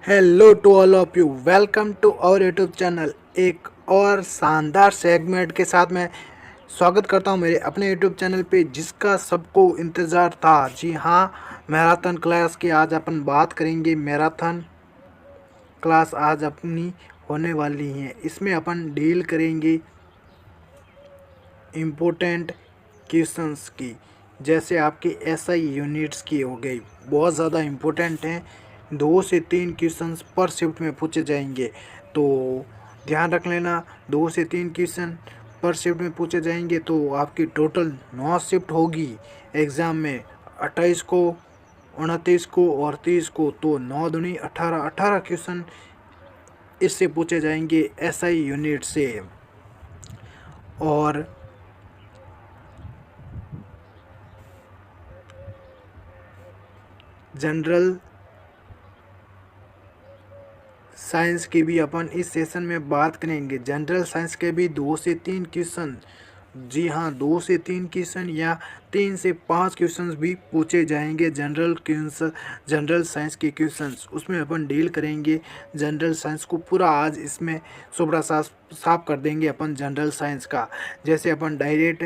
Hello to all of you, welcome to our YouTube channel. एक और शानदार segment के साथ मैं स्वागत करता हूं मेरे अपने यूट्यूब चैनल पे, जिसका सबको इंतज़ार था। जी हाँ, मैराथन क्लास की आज अपन बात करेंगे। मैराथन क्लास आज अपनी होने वाली है। इसमें अपन डील करेंगे इम्पोर्टेंट क्वेश्चंस की, जैसे आपकी एसआई यूनिट्स की हो गई, बहुत ज़्यादा इम्पोर्टेंट हैं। 2 से 3 क्वेश्चंस पर शिफ्ट में पूछे जाएंगे, तो ध्यान रख लेना। 2 से 3 क्वेश्चन पर शिफ्ट में पूछे जाएंगे, तो आपकी टोटल 9 शिफ्ट होगी एग्ज़ाम में। 28 को, 29 को और 30 को, तो 9 दूनी 18, 18 क्वेश्चन इससे पूछे जाएंगे एसआई यूनिट से। और जनरल साइंस की भी अपन इस सेशन में बात करेंगे। जनरल साइंस के भी 2 से 3 क्वेश्चन, जी हाँ 2 से 3 क्वेश्चन या 3 से 5 क्वेश्चन भी पूछे जाएंगे। जनरल साइंस के क्वेश्चंस उसमें अपन डील करेंगे। जनरल साइंस को पूरा आज इसमें सुबह साफ कर देंगे अपन जनरल साइंस का। जैसे अपन डायरेक्ट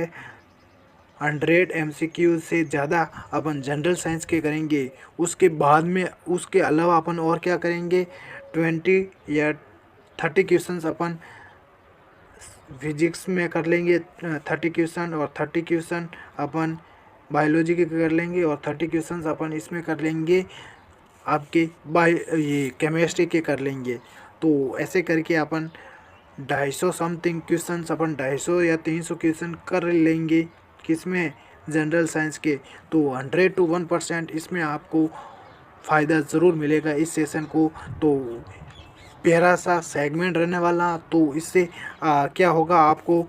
100 MCQ से ज़्यादा अपन जनरल साइंस के करेंगे, उसके बाद में उसके अलावा अपन और क्या करेंगे, 20 या 30 क्वेश्चंस अपन फिजिक्स में कर लेंगे, 30 क्वेश्चन, और 30 क्वेश्चन अपन बायोलॉजी के कर लेंगे, और 30 क्वेश्चंस अपन इसमें कर लेंगे आपके ये केमिस्ट्री के कर लेंगे। तो ऐसे करके अपन 250 समथिंग क्वेश्चंस, अपन 250 या 300 क्वेश्चन कर लेंगे किसमें, जनरल साइंस के। तो 100 to 1% इसमें आपको फ़ायदा ज़रूर मिलेगा इस सेशन को। तो प्यारा सा सेगमेंट रहने वाला। तो इससे क्या होगा, आपको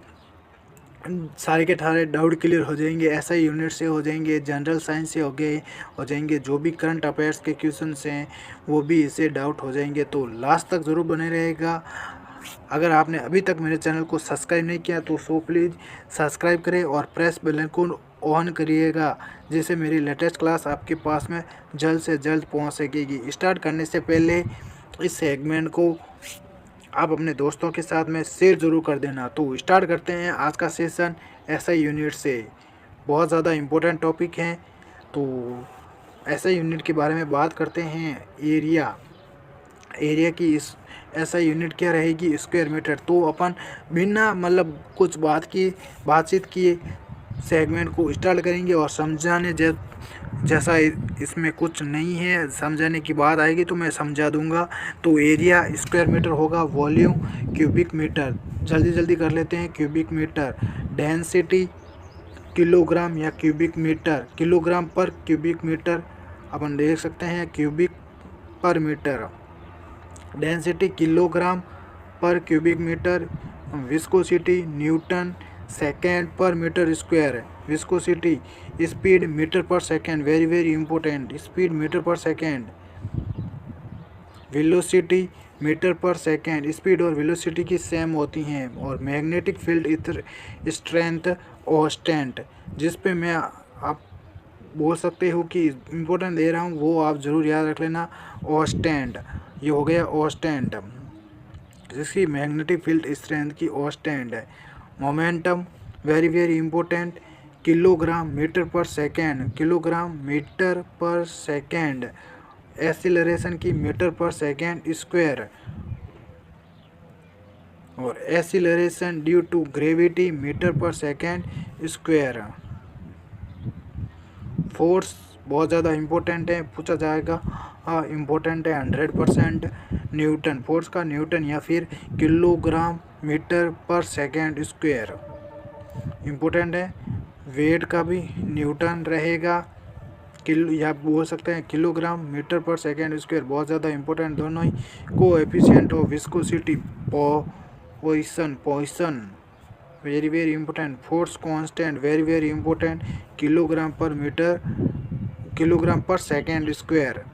सारे के सारे डाउट क्लियर हो जाएंगे। ऐसा ही यूनिट से हो जाएंगे, जनरल साइंस से हो जाएंगे, जो भी करंट अफेयर्स के क्वेश्चन हैं वो भी इससे डाउट हो जाएंगे। तो लास्ट तक ज़रूर बने रहेगा। अगर आपने अभी तक मेरे चैनल को सब्सक्राइब नहीं किया तो सो प्लीज़ सब्सक्राइब करें और प्रेस बेल आइकन ऑन करिएगा, जिससे मेरी लेटेस्ट क्लास आपके पास में जल्द से जल्द पहुंच सकेगी। स्टार्ट करने से पहले इस सेगमेंट को आप अपने दोस्तों के साथ में शेयर ज़रूर कर देना। तो स्टार्ट करते हैं आज का सेशन एसआई यूनिट से। बहुत ज़्यादा इम्पोर्टेंट टॉपिक हैं, तो एसआई यूनिट के बारे में बात करते हैं। एरिया की इस एसआई यूनिट क्या रहेगी, स्क्वायर मीटर। तो अपन बिना मतलब कुछ बातचीत किए सेगमेंट को स्टार्ट करेंगे, और समझाने जैसा इसमें कुछ नहीं है, समझाने की बात आएगी तो मैं समझा दूंगा। तो एरिया स्क्वायर मीटर होगा, वॉल्यूम क्यूबिक मीटर। जल्दी जल्दी कर लेते हैं। Cubic meter. डेंसिटी किलोग्राम या cubic meter, kilogram per cubic meter अपन देख सकते हैं, cubic per meter. Density kilogram per cubic meter. Viscosity newton second per meter square. Viscosity speed meter per second, very very important, speed meter per second. Velocity meter per second. Speed और velocity की same होती हैं। और magnetic field strength ऑस्टेंट, जिस पे मैं आप बोल सकते हो कि इम्पोर्टेंट दे रहा हूँ, वो आप ज़रूर याद रख लेना। ऑस्टेंट, ये हो गया ऑस्टेंट, जिसकी मैग्नेटिक फील्ड स्ट्रेंथ की ऑस्टेंट है। Momentum, very very important, kilogram metre per second, kilogram metre per second. Acceleration की मीटर पर सेकेंड स्क्वायर, और acceleration due to gravity metre per second square. Force बहुत ज़्यादा इम्पोर्टेंट है, पूछा जाएगा, हाँ इम्पोर्टेंट है 100%। न्यूटन, फोर्स का न्यूटन या फिर kilogram metre per second square important है। वेट का भी न्यूटन रहेगा, किलो या बोल सकते हैं kilogram metre per second square, बहुत ज़्यादा इंपॉर्टेंट दोनों ही। Coefficient of viscosity, poise, very very important. Force constant, very very important, kilogram per second square.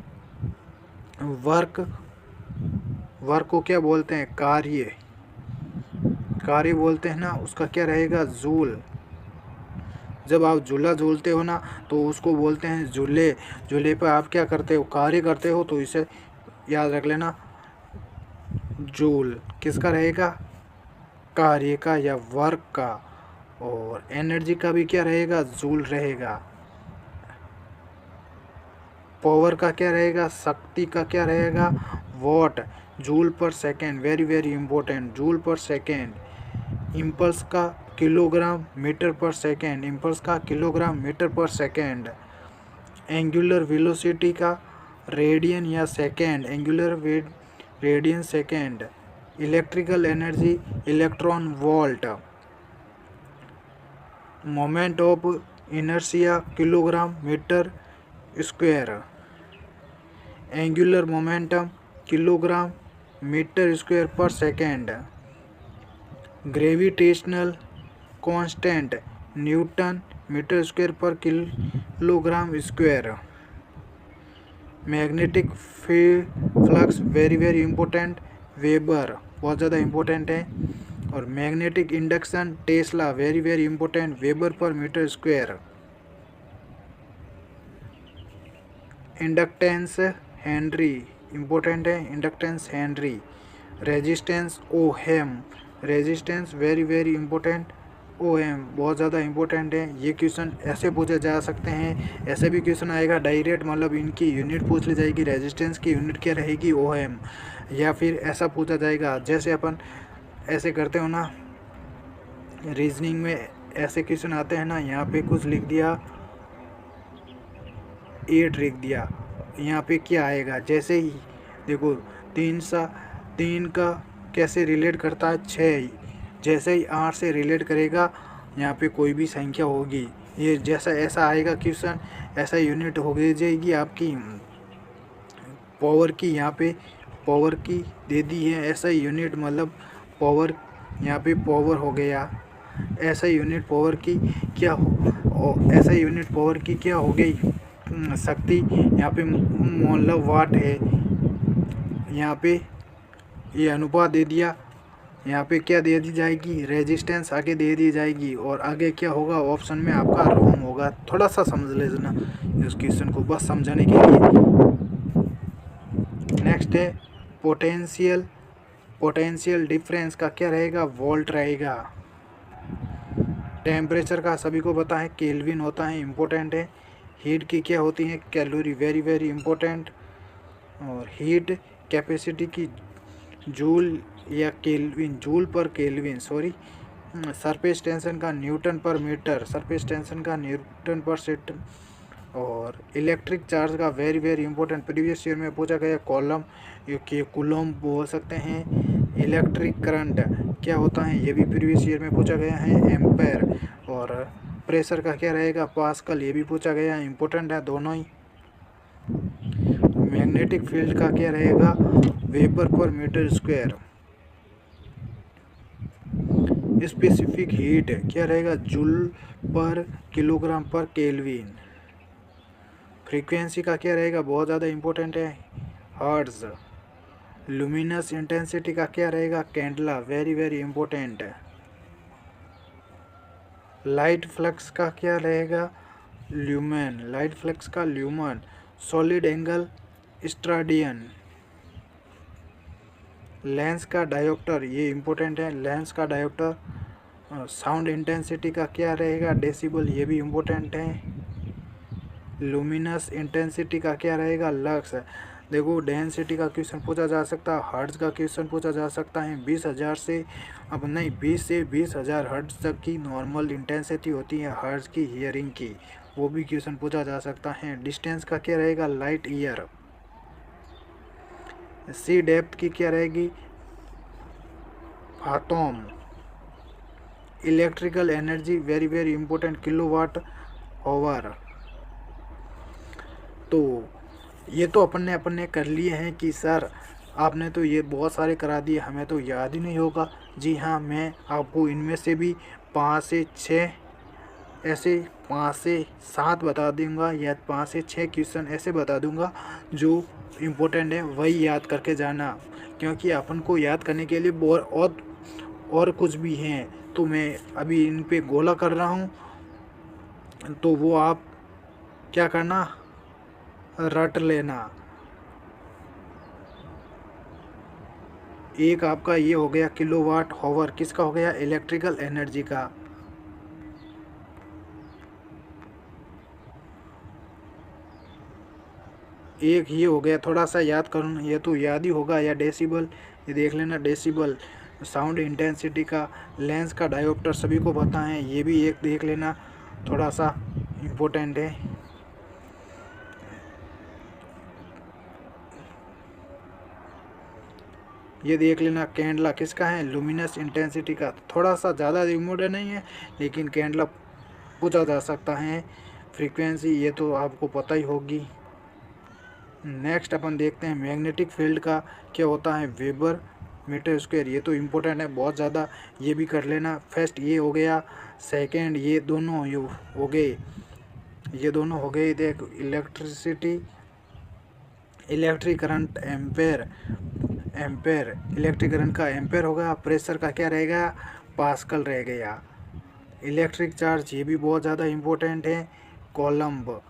Work को क्या बोलते हैं, कार्य बोलते हैं ना, उसका क्या रहेगा, जूल। जब आप झूला झूलते हो ना, तो उसको बोलते हैं झूले। झूले पर आप क्या करते हो, कार्य करते हो, तो इसे याद रख लेना। जूल किसका रहेगा, कार्य का या वर्क का, और एनर्जी का भी क्या रहेगा, जूल रहेगा। पावर का क्या रहेगा, शक्ति का क्या रहेगा, watt. Joule per second, very very important, joule per second. Impulse का kilogram metre per second, impulse का kilogram metre per second. Angular velocity का रेडियन या second, angular radian second. Electrical energy electron volt. Moment of inertia kilogram metre square. Angular momentum kilogram metre square per second. Gravitational constant newton meter square per kilogram square. Magnetic flux very very important, weber बहुत ज़्यादा important है। और magnetic induction tesla very very important, weber per meter square. Inductance henry important है, inductance henry. Resistance ohm, resistance very very important, ohm बहुत ज़्यादा important है। ये question ऐसे पूछे जा सकते हैं, ऐसे भी क्वेश्चन आएगा डायरेक्ट, मतलब इनकी यूनिट पूछ ली जाएगी, रेजिस्टेंस की यूनिट क्या रहेगी, ओहम। या फिर ऐसा पूछा जाएगा जैसे अपन ऐसे करते हो ना रीजनिंग में, ऐसे क्वेश्चन आते हैं ना, यहाँ पे कुछ लिख दिया 8 लिख दिया, यहाँ पे क्या आएगा, जैसे ही देखो 3 का कैसे रिलेट करता है 6, जैसे ही 8 से रिलेट करेगा यहाँ पे कोई भी संख्या होगी, ये जैसा ऐसा आएगा क्वेश्चन, ऐसा यूनिट हो जाएगी आपकी पावर की। यहाँ पे पावर की दे दी है, ऐसा यूनिट मतलब पावर, यहाँ पे पावर हो गया, ऐसा यूनिट पावर की क्या हो, ऐसा यूनिट पावर की क्या हो गई, शक्ति। यहाँ पे मतलब वाट है, यहाँ पे ये अनुपात दे दिया, यहाँ पे क्या दे दी जाएगी, रेजिस्टेंस आगे दे दी जाएगी, और आगे क्या होगा ऑप्शन में आपका रोम होगा। थोड़ा सा समझ लेना इस क्वेश्चन को बस समझाने के लिए। नेक्स्ट है पोटेंशियल, पोटेंशियल डिफरेंस का क्या रहेगा, वोल्ट रहेगा। टेम्परेचर का सभी को पता है केल्विन होता है, इम्पोर्टेंट है। हीट की क्या होती है, कैलोरी वेरी वेरी इंपॉर्टेंट। और हीट कैपेसिटी की जूल या केल्विन, जूल पर केल्विन सॉरी। सरफेस टेंशन का न्यूटन पर मीटर, सरफेस टेंशन का न्यूटन पर सेंटीमीटर। और इलेक्ट्रिक चार्ज का very very important, previous year में पूछा गया कॉलम कि कूलम बोल सकते हैं। इलेक्ट्रिक करंट क्या होता है, ये भी प्रीवियस ईयर में पूछा गया है, एम्पेयर। और प्रेशर का क्या रहेगा, पास्कल, ये भी पूछा गया है, इंपॉर्टेंट है दोनों ही। मैग्नेटिक फील्ड का क्या रहेगा, weber per meter square. Specific heat क्या रहेगा, जूल पर किलोग्राम पर केल्विन। फ्रीक्वेंसी का क्या रहेगा, बहुत ज़्यादा इंपॉर्टेंट है, हर्ट्ज। लुमिनस इंटेंसिटी का क्या रहेगा, कैंडला, वेरी वेरी इंपॉर्टेंट है। लाइट फ्लक्स का क्या रहेगा, ल्यूमेन, लाइट फ्लक्स का lumen. Solid angle steradian. Lens का डायोप्टर, ये इंपॉर्टेंट है, लेंस का डायोप्टर। साउंड इंटेंसिटी का क्या रहेगा, डेसिबल, ये भी इंपॉर्टेंट है। लुमिनस इंटेंसिटी का क्या रहेगा, लक्स। देखो डेंसिटी का क्वेश्चन पूछा जा सकता है, हर्ट्ज का क्वेश्चन पूछा जा सकता है। 20,000 से अब नहीं 20 से 20,000 हर्ट्ज तक की नॉर्मल इंटेंसिटी होती है हर्ट्ज की हियरिंग की, वो भी क्वेश्चन पूछा जा सकता है। डिस्टेंस का क्या रहेगा, लाइट ईयर। सी डेप्थ की क्या रहेगी, fathom. Electrical energy very very important, kilowatt hour. तो ये तो अपन ने कर लिए हैं कि सर आपने तो ये बहुत सारे करा दिए, हमें तो याद ही नहीं होगा। जी हाँ, मैं आपको इनमें से भी 5 से 6 ऐसे 5 से 7 बता दूंगा, या 5 से 6 क्वेश्चन ऐसे बता दूंगा जो इम्पोर्टेंट है, वही याद करके जाना। क्योंकि अपन को याद करने के लिए और कुछ भी हैं, तो मैं अभी इन पे गोला कर रहा हूँ, तो वो आप क्या करना, रट लेना। एक आपका ये हो गया किलोवाट हावर, किसका हो गया, इलेक्ट्रिकल एनर्जी का। एक ये हो गया, थोड़ा सा याद करूँ, ये तो याद ही होगा, या डेसिबल, ये देख लेना, डेसिबल साउंड इंटेंसिटी का। लेंस का डायोप्टर सभी को पता है, ये भी एक देख लेना, थोड़ा सा इम्पोर्टेंट है। ये देख लेना कैंडला किसका है, लुमिनस इंटेंसिटी का। थोड़ा सा ज़्यादा इम्पोर्टेंट नहीं है, लेकिन कैंडला पूछा जा सकता है। फ्रीक्वेंसी ये तो आपको पता ही होगी। नेक्स्ट अपन देखते हैं मैग्नेटिक फील्ड का क्या होता है, वेबर मीटर स्क्वायर। ये तो इम्पोर्टेंट है बहुत ज़्यादा, ये भी कर लेना। फर्स्ट ये हो गया, सेकंड ये दोनों ये हो गए, ये दोनों हो गए। देख electricity, electric current ampere, ampere electric current का एम्पेयर होगा। प्रेशर का क्या रहेगा, पास्कल रह गया। इलेक्ट्रिक चार्ज ये भी बहुत ज़्यादा इम्पोर्टेंट है, कोलम्ब।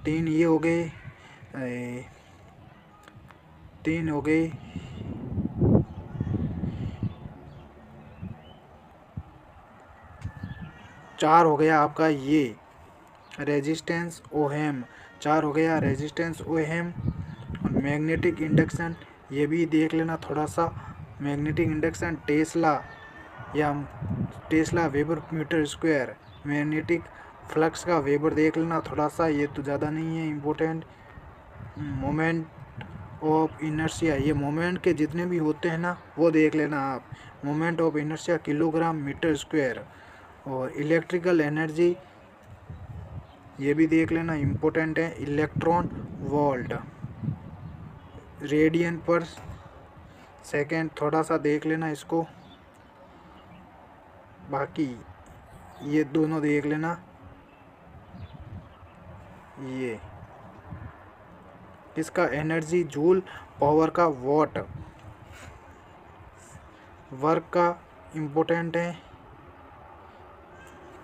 तीन ये हो गए, तीन हो गए। चार हो गया आपका ये रेजिस्टेंस ओहम, चार हो गया रेजिस्टेंस ओहम। और मैग्नेटिक इंडक्शन ये भी देख लेना थोड़ा सा। मैग्नेटिक इंडक्शन टेस्ला, या tesla weber metre square. Magnetic flux का वेबर देख लेना थोड़ा सा, ये तो ज़्यादा नहीं है इम्पोर्टेंट। मोमेंट ऑफ इनर्शिया, ये मोमेंट के जितने भी होते हैं ना वो देख लेना आप। Moment of inertia kilogram metre square. और इलेक्ट्रिकल एनर्जी ये भी देख लेना इम्पोर्टेंट है, electron volt, radian per second. थोड़ा सा देख लेना इसको, बाकी ये दोनों देख लेना। ये इसका एनर्जी जूल, पावर का वॉट। वर्क का इम्पोर्टेंट है,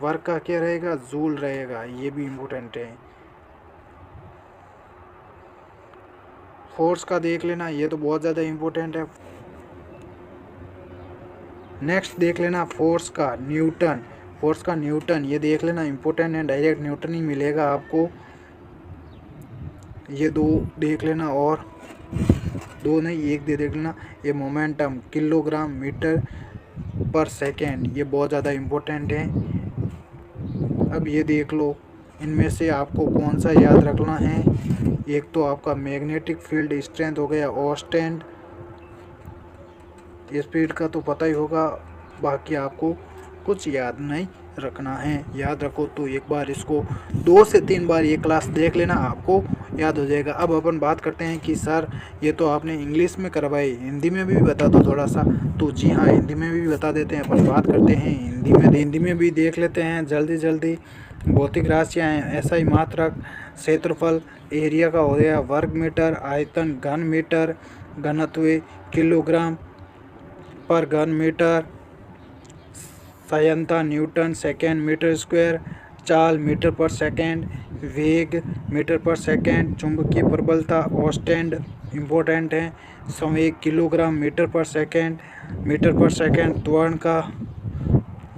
वर्क का क्या रहेगा, जूल रहेगा, ये भी इम्पोर्टेंट है। फोर्स का देख लेना, ये तो बहुत ज़्यादा इम्पोर्टेंट है। नेक्स्ट देख लेना फोर्स का न्यूटन, फोर्स का न्यूटन ये देख लेना इम्पोर्टेंट है, डायरेक्ट न्यूटन ही मिलेगा आपको। ये दो देख लेना, और दो नहीं एक दे देख लेना। ये momentum kilogram metre per second, ये बहुत ज़्यादा इम्पोर्टेंट है। अब ये देख लो, इनमें से आपको कौन सा याद रखना है। एक तो आपका मैग्नेटिक फील्ड स्ट्रेंथ हो गया, ऑस्टेंड। स्पीड का तो पता ही होगा, बाकी आपको कुछ याद नहीं रखना है। याद रखो तो एक बार इसको 2 से 3 बार ये क्लास देख लेना, आपको याद हो जाएगा। अब अपन बात करते हैं कि सर ये तो आपने इंग्लिश में करवाई, हिंदी में भी बता दो थोड़ा सा। तो जी हाँ, हिंदी में भी बता देते हैं। अपन बात करते हैं हिंदी में, हिंदी में भी देख लेते हैं जल्दी जल्दी। भौतिक राशियाँ हैं, SI मात्रक, क्षेत्रफल, एरिया का हो गया वर्ग मीटर, आयतन घन मीटर, घनत्व किलोग्राम पर घन मीटर, संयंत्र न्यूटन सेकेंड मीटर स्क्वायर, चाल मीटर पर सेकेंड, वेग मीटर पर सेकेंड, चुंबकीय प्रबलता ऑस्टेंड इम्पोर्टेंट है, संवेग किलोग्राम मीटर पर सेकेंड, त्वरण का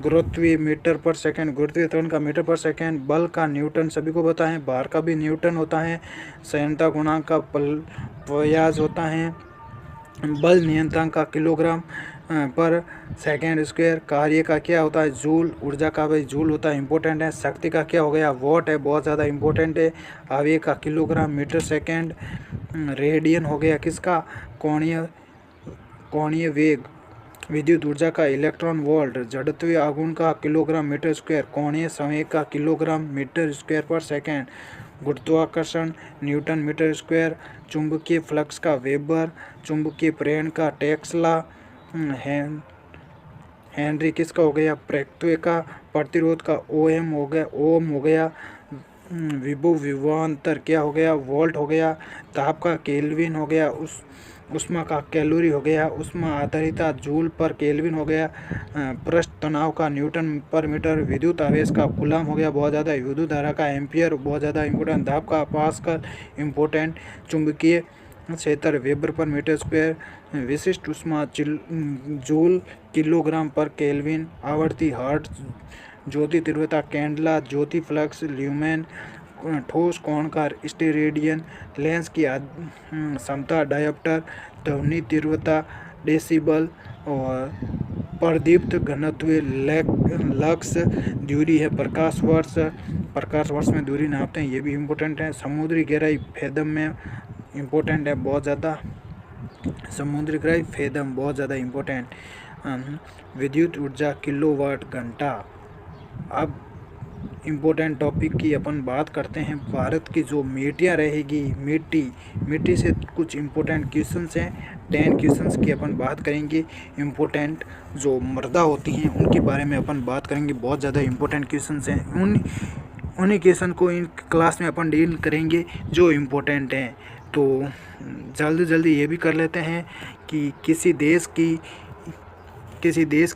गुरुत्व मीटर पर सेकेंड, गुरुत्वीय त्वरण का मीटर पर सेकेंड, बल का न्यूटन सभी को पता है, भार का भी न्यूटन होता है, संयंत्र गुणांक का प्रयास होता है, बल नियंत्रण का किलोग्राम पर सेकेंड स्क्वायर, कार्य का क्या होता है जूल, ऊर्जा का भी जूल होता है इम्पोर्टेंट है, शक्ति का क्या हो गया वॉट है बहुत ज़्यादा इम्पोर्टेंट है, आवेग का किलोग्राम मीटर सेकेंड, रेडियन हो गया किसका कोणीय वेग, विद्युत ऊर्जा का इलेक्ट्रॉन वोल्ट, जड़त्वीय आघूर्ण का किलोग्राम मीटर स्क्वायर, कोणीय संवेग का kilogram metre square per second, गुरुत्वाकर्षण न्यूटन मीटर स्क्वायर, चुंबकीय फ्लक्स का वेबर, चुंबकीय प्रेरण का टेस्ला, हेनरी किसका हो गया प्रत्यय का, प्रतिरोध का ओम हो गया, विभव विभवांतर क्या हो गया वोल्ट हो गया, ताप का केल्विन हो गया, उष्मा का कैलोरी हो गया, उष्मा आधारिता जूल पर केल्विन हो गया, पृष्ठ तनाव का न्यूटन पर मीटर, विद्युत आवेश का कूलम हो गया बहुत ज़्यादा, विद्युत धारा का एम्पियर बहुत ज़्यादा इम्पोर्टेंट, दाब का पास्कल इम्पोर्टेंट, चुंबकीय 76 वेबर पर मीटर स्क्वायर। विशिष्ट ऊष्मा जूल किलोग्राम पर केल्विन। आवर्ती हर्ट्ज। ज्योति तीव्रता कैंडला। ज्योति फ्लक्स ल्यूमेन। ठोस कोण का स्टेरेडियन। लेंस की क्षमता डायोप्टर। ध्वनि तीव्रता डेसिबल। और प्रदीप्त घनत्व लक्स। दूरी है प्रकाश वर्ष। प्रकाश वर्ष में दूरी नापते हैं, ये भी इम्पोर्टेंट है। समुद्री गहराई फेदम में इम्पोर्टेंट है बहुत ज़्यादा। समुद्री गहराई फेदम बहुत ज़्यादा इम्पोर्टेंट। विद्युत ऊर्जा किलोवाट घंटा। अब इम्पोर्टेंट टॉपिक की अपन बात करते हैं। भारत की जो मिट्टियाँ रहेगी, मिट्टी से कुछ इम्पोर्टेंट क्वेश्चंस हैं। 10 क्वेश्चंस की अपन बात करेंगे। इम्पोर्टेंट जो मृदा होती हैं उनके बारे में अपन बात करेंगे। बहुत ज़्यादा इम्पोर्टेंट क्वेश्चंस हैं। उन्हीं क्वेश्चन को इन क्लास में अपन डील करेंगे जो इम्पोर्टेंट हैं। तो जल्दी ये भी कर लेते हैं कि किसी देश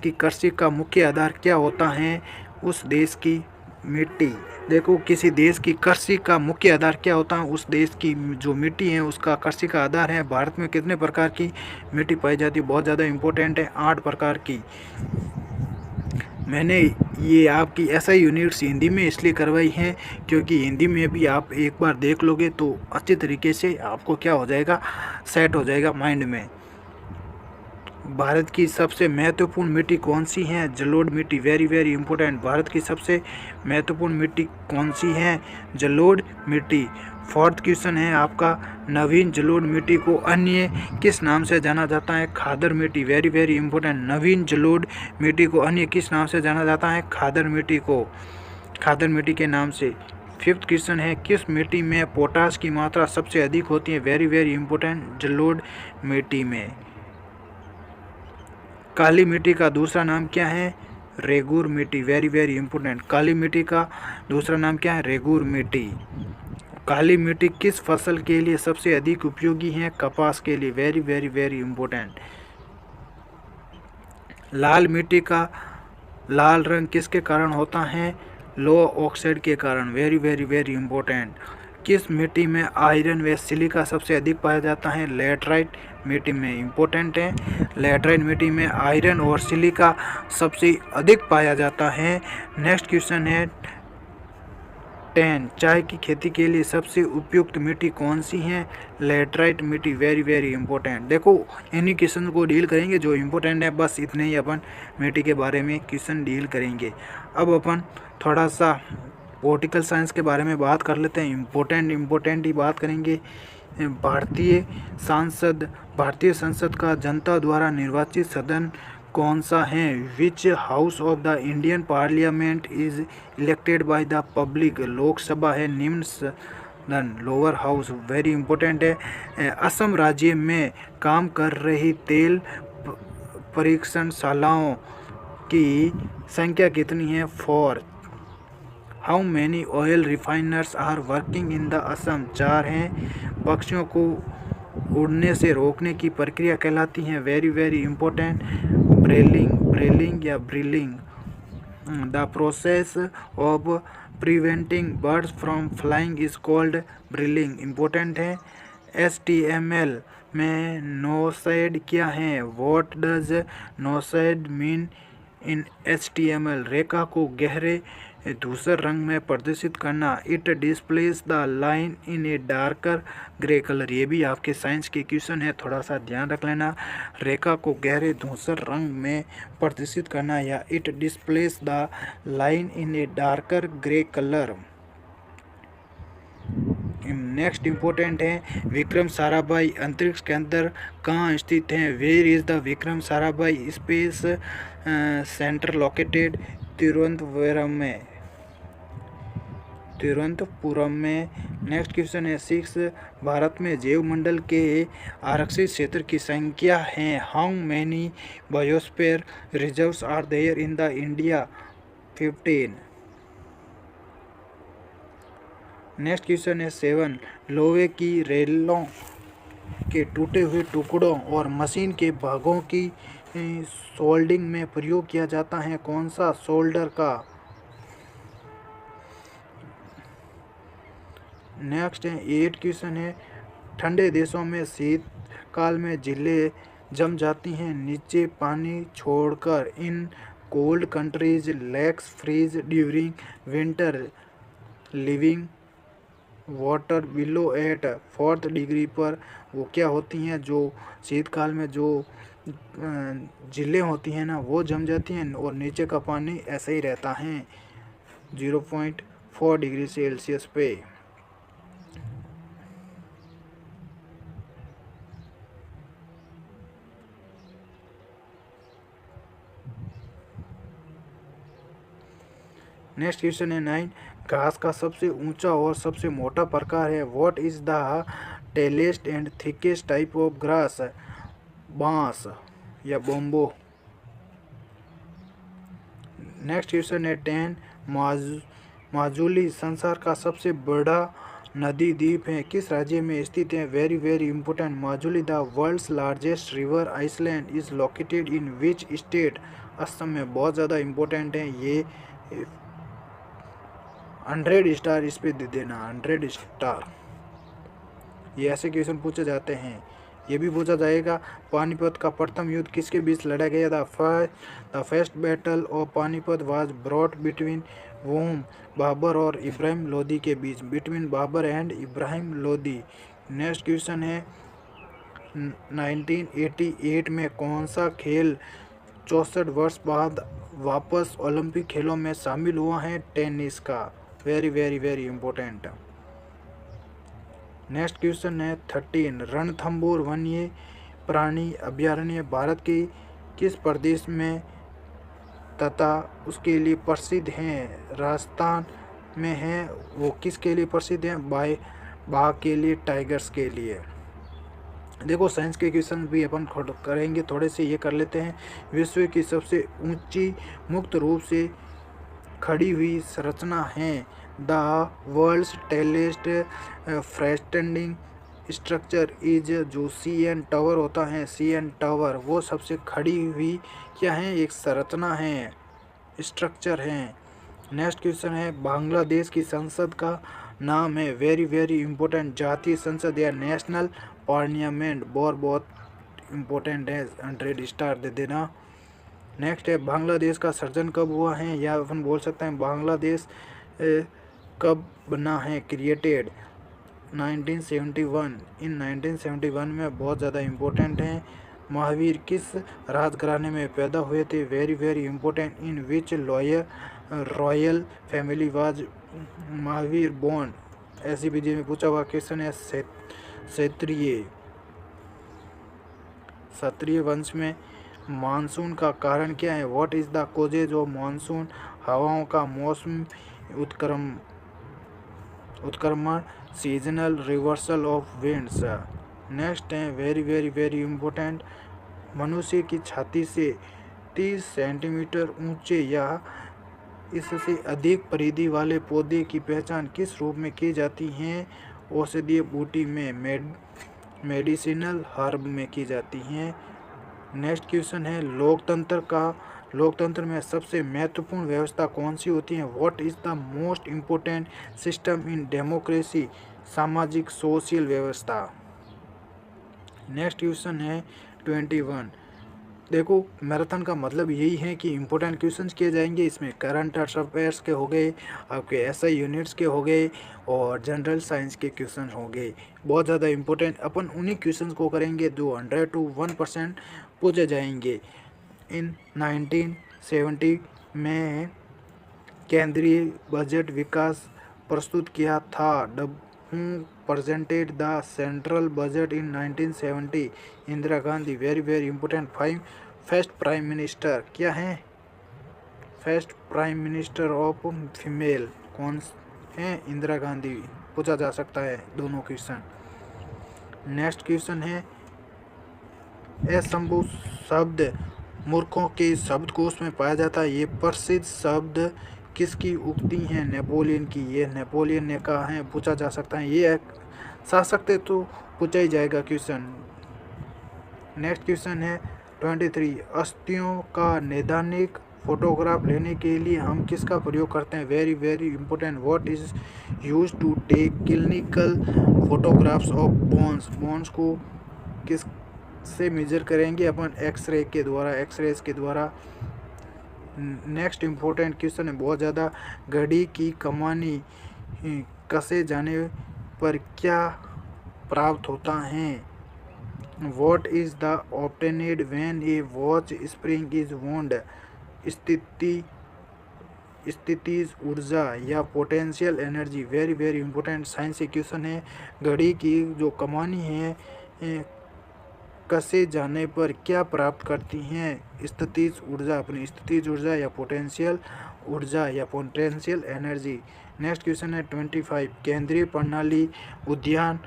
की कृषि का मुख्य आधार क्या होता है? उस देश की मिट्टी। देखो, किसी देश की कृषि का मुख्य आधार क्या होता है? उस देश की जो मिट्टी है उसका कृषि का आधार है। भारत में कितने प्रकार की मिट्टी पाई जाती है? बहुत ज़्यादा इम्पोर्टेंट है, 8 प्रकार की। मैंने ये आपकी SI यूनिट्स हिंदी में इसलिए करवाई है क्योंकि हिंदी में भी आप एक बार देख लोगे तो अच्छे तरीके से आपको क्या हो जाएगा, सेट हो जाएगा माइंड में। भारत की सबसे महत्वपूर्ण मिट्टी कौन सी है? जलोढ़ मिट्टी। Very important. भारत की सबसे महत्वपूर्ण मिट्टी कौन सी है? जलोढ़ मिट्टी। 4th क्वेश्चन है आपका, नवीन जलोढ़ मिट्टी को अन्य किस नाम से जाना जाता है? खादर मिट्टी। Very important. नवीन जलोढ़ मिट्टी को अन्य किस नाम से जाना जाता है? खादर मिट्टी के नाम से। 5th क्वेश्चन है, किस मिट्टी में पोटाश की मात्रा सबसे अधिक होती है? Very important. जलोढ़ मिट्टी में। काली मिट्टी का दूसरा नाम क्या है? रेगूर मिट्टी। Very important. काली मिट्टी का दूसरा नाम क्या है? रेगूर मिट्टी। काली मिट्टी किस फसल के लिए सबसे अधिक उपयोगी है? कपास के लिए। Very important. लाल मिट्टी का लाल रंग किसके कारण होता है? लो ऑक्साइड के कारण। Very important. किस मिट्टी में आयरन व सिलिका सबसे अधिक पाया जाता है? लैटराइट मिट्टी में। इम्पोर्टेंट है, लैटराइट मिट्टी में आयरन और सिलिका सबसे अधिक पाया जाता है। नेक्स्ट क्वेश्चन है 10, चाय की खेती के लिए सबसे उपयुक्त मिट्टी कौन सी है? लैटराइट मिट्टी। Very important. देखो, इन्हीं क्वेश्चन को डील करेंगे जो इम्पोर्टेंट है, बस इतने ही अपन मिट्टी के बारे में क्वेश्चन डील करेंगे। अब अपन थोड़ा सा पॉलिटिकल साइंस के बारे में बात कर लेते हैं। इम्पोर्टेंट ही बात करेंगे। भारतीय संसद का जनता द्वारा निर्वाचित सदन कौन सा है? विच house of the Indian parliament is elected by the public? Lok Sabha है। निम्न सदन, लोअर हाउस। वेरी इंपॉर्टेंट है। असम राज्य में काम कर रही तेल परीक्षणशालाओं की संख्या कितनी है? 4। How many oil refiners are working in the Assam? 4 हैं। पक्षियों को उड़ने से रोकने की प्रक्रिया कहलाती है? Very important. ब्रेलिंग या brailing. The process of preventing birds from flying is called brailing. Important है। HTML में नो-शेड क्या है? What does noshade mean in HTML? रेखा को गहरे धूसर रंग में प्रदर्शित करना। It displays the line in a darker grey colour. ये भी आपके साइंस के क्वेश्चन है, थोड़ा सा ध्यान रख लेना। रेखा को गहरे धूसर रंग में प्रदर्शित करना या it displays the line in a darker grey colour. Next important है, विक्रम साराभाई अंतरिक्ष केंद्र कहाँ स्थित है? Where is the Vikram Sarabhai space centre located? Thiruvananthapuram में। नेक्स्ट क्वेश्चन है 6, भारत में जैव मंडल के आरक्षित क्षेत्र की संख्या है? How many biosphere reserves are there in the India? 15। Next question है 7, लोहे की रेलों के टूटे हुए टुकड़ों और मशीन के भागों की सोल्डिंग में प्रयोग किया जाता है? कौन सा? सोल्डर का। नेक्स्ट है 8 क्वेश्चन है, ठंडे देशों में शीतकाल में झीलें जम जाती हैं नीचे पानी छोड़कर। In cold countries lakes freeze during winter living water below at 4th degree पर। वो क्या होती हैं, जो शीतकाल में जो झीलें होती हैं ना, वो जम जाती हैं और नीचे का पानी ऐसे ही रहता है 0.4 डिग्री सेल्सियस पे। नेक्स्ट क्वेश्चन है 9। घास का सबसे ऊंचा और सबसे मोटा प्रकार है। What is the tallest and thickest type of grass? बांस या बोम्बो। नेक्स्ट क्वेश्चन है 10। माजुली संसार का सबसे बड़ा नदी द्वीप है, किस राज्य में स्थित है? Very very important. Majuli the world's largest river island is located in which state? Assam में। बहुत ज़्यादा इंपॉर्टेंट है ये, 100 स्टार इस पे दे देना, 100 स्टार। ये ऐसे क्वेश्चन पूछे जाते हैं। ये भी पूछा जाएगा, पानीपत का प्रथम युद्ध किसके बीच लड़ा गया था? The first battle of Panipat was brought between whom, Babur और इब्राहिम लोदी के बीच। Between Babur and Ibrahim Lodi. Next question है 1988 में कौन सा खेल 64 वर्ष बाद वापस ओलंपिक खेलों में शामिल हुआ है? टेनिस का। Very very very important. Next question है 13। रणथंभौर वन्य प्राणी अभयारण्य भारत के किस प्रदेश में तथा उसके लिए प्रसिद्ध हैं? राजस्थान में है। वो किसके लिए प्रसिद्ध है? बाघ के लिए, टाइगर्स के लिए। देखो साइंस के क्वेश्चन भी अपन करेंगे, थोड़े से ये कर लेते हैं। विश्व की सबसे ऊंची मुक्त रूप से खड़ी हुई संरचना है? The world's tallest freestanding structure is, जो CN टावर होता है, CN टावर, वो सबसे खड़ी हुई क्या है? एक संरचना है, स्ट्रक्चर है। नेक्स्ट क्वेश्चन है बांग्लादेश की संसद का नाम है? वेरी वेरी इंपॉर्टेंट, जातीय संसद या नेशनल पार्लियामेंट। बहुत इम्पोर्टेंट है, 100 स्टार दे देना। नेक्स्ट है बांग्लादेश का सर्जन कब हुआ है? या अपन बोल सकते हैं बांग्लादेश कब बना है, क्रिएटेड? 1971। इन 1971 में बहुत ज़्यादा इम्पोर्टेंट है। महावीर किस राजघराने में पैदा हुए थे? Very very important. In which royal family was Mahavir born? SCBG में पूछा हुआ क्वेश्चन है। क्षत्रिय वंश में मानसून का कारण क्या है? What is the causes of monsoon? हवाओं का मौसम उत्क्रमण, seasonal reversal of winds. Next है वेरी वेरी वेरी इंपॉर्टेंट। मनुष्य की छाती से 30 सेंटीमीटर ऊंचे या इससे अधिक परिधि वाले पौधे की पहचान किस रूप में की जाती है? औषधीय बूटी में, मेडिसिनल हर्ब में की जाती हैं। नेक्स्ट क्वेश्चन है लोकतंत्र में सबसे महत्वपूर्ण व्यवस्था कौन सी होती है? What is the most important system in democracy? सामाजिक सोशल व्यवस्था। नेक्स्ट क्वेश्चन है 21। देखो मैराथन का मतलब यही है कि इम्पोर्टेंट क्वेश्चंस किए जाएंगे। इसमें करंट अफेयर्स के हो गए, आपके SI यूनिट्स के हो गए और जनरल साइंस के क्वेश्चन हो गए। बहुत ज़्यादा इम्पोर्टेंट, अपन उन्हीं क्वेश्चंस को करेंगे जो 100 to 1% पूछे जाएंगे। इन 1970 में केंद्रीय बजट विकास प्रस्तुत किया था? Who presented the central budget in 1970? Indira Gandhi. Very very important. 5 first prime minister क्या है? First prime minister of female कौन है? इंदिरा गांधी। पूछा जा सकता है दोनों क्वेश्चन। नेक्स्ट क्वेश्चन है असंभव शब्द मूर्खों के शब्दकोश में पाया जाता है। ये प्रसिद्ध शब्द किसकी उक्ति है? नेपोलियन की। ये नेपोलियन ने कहा है, पूछा जा सकता है। ये शासक थे तो पूछा ही जाएगा क्वेश्चन। नेक्स्ट क्वेश्चन है 23। अस्थियों का नैदानिक फोटोग्राफ लेने के लिए हम किसका प्रयोग करते हैं? Very very important, what is use to take clinical photographs of bones? Bones को किस से मेजर करेंगे? अपन एक्सरे के द्वारा, एक्सरेज के द्वारा। नेक्स्ट इम्पोर्टेंट क्वेश्चन है बहुत ज़्यादा, घड़ी की कमानी कसे जाने पर क्या प्राप्त होता है? What is the obtained when a watch spring is wound? स्थितिज ऊर्जा या potential energy, very very important science question है। घड़ी की जो कमानी है कसे जाने पर क्या प्राप्त करती हैं? स्थितिज ऊर्जा, अपनी स्थितिज ऊर्जा या पोटेंशियल ऊर्जा या पोटेंशियल एनर्जी। नेक्स्ट क्वेश्चन है 25, केंद्रीय प्रणाली उद्यान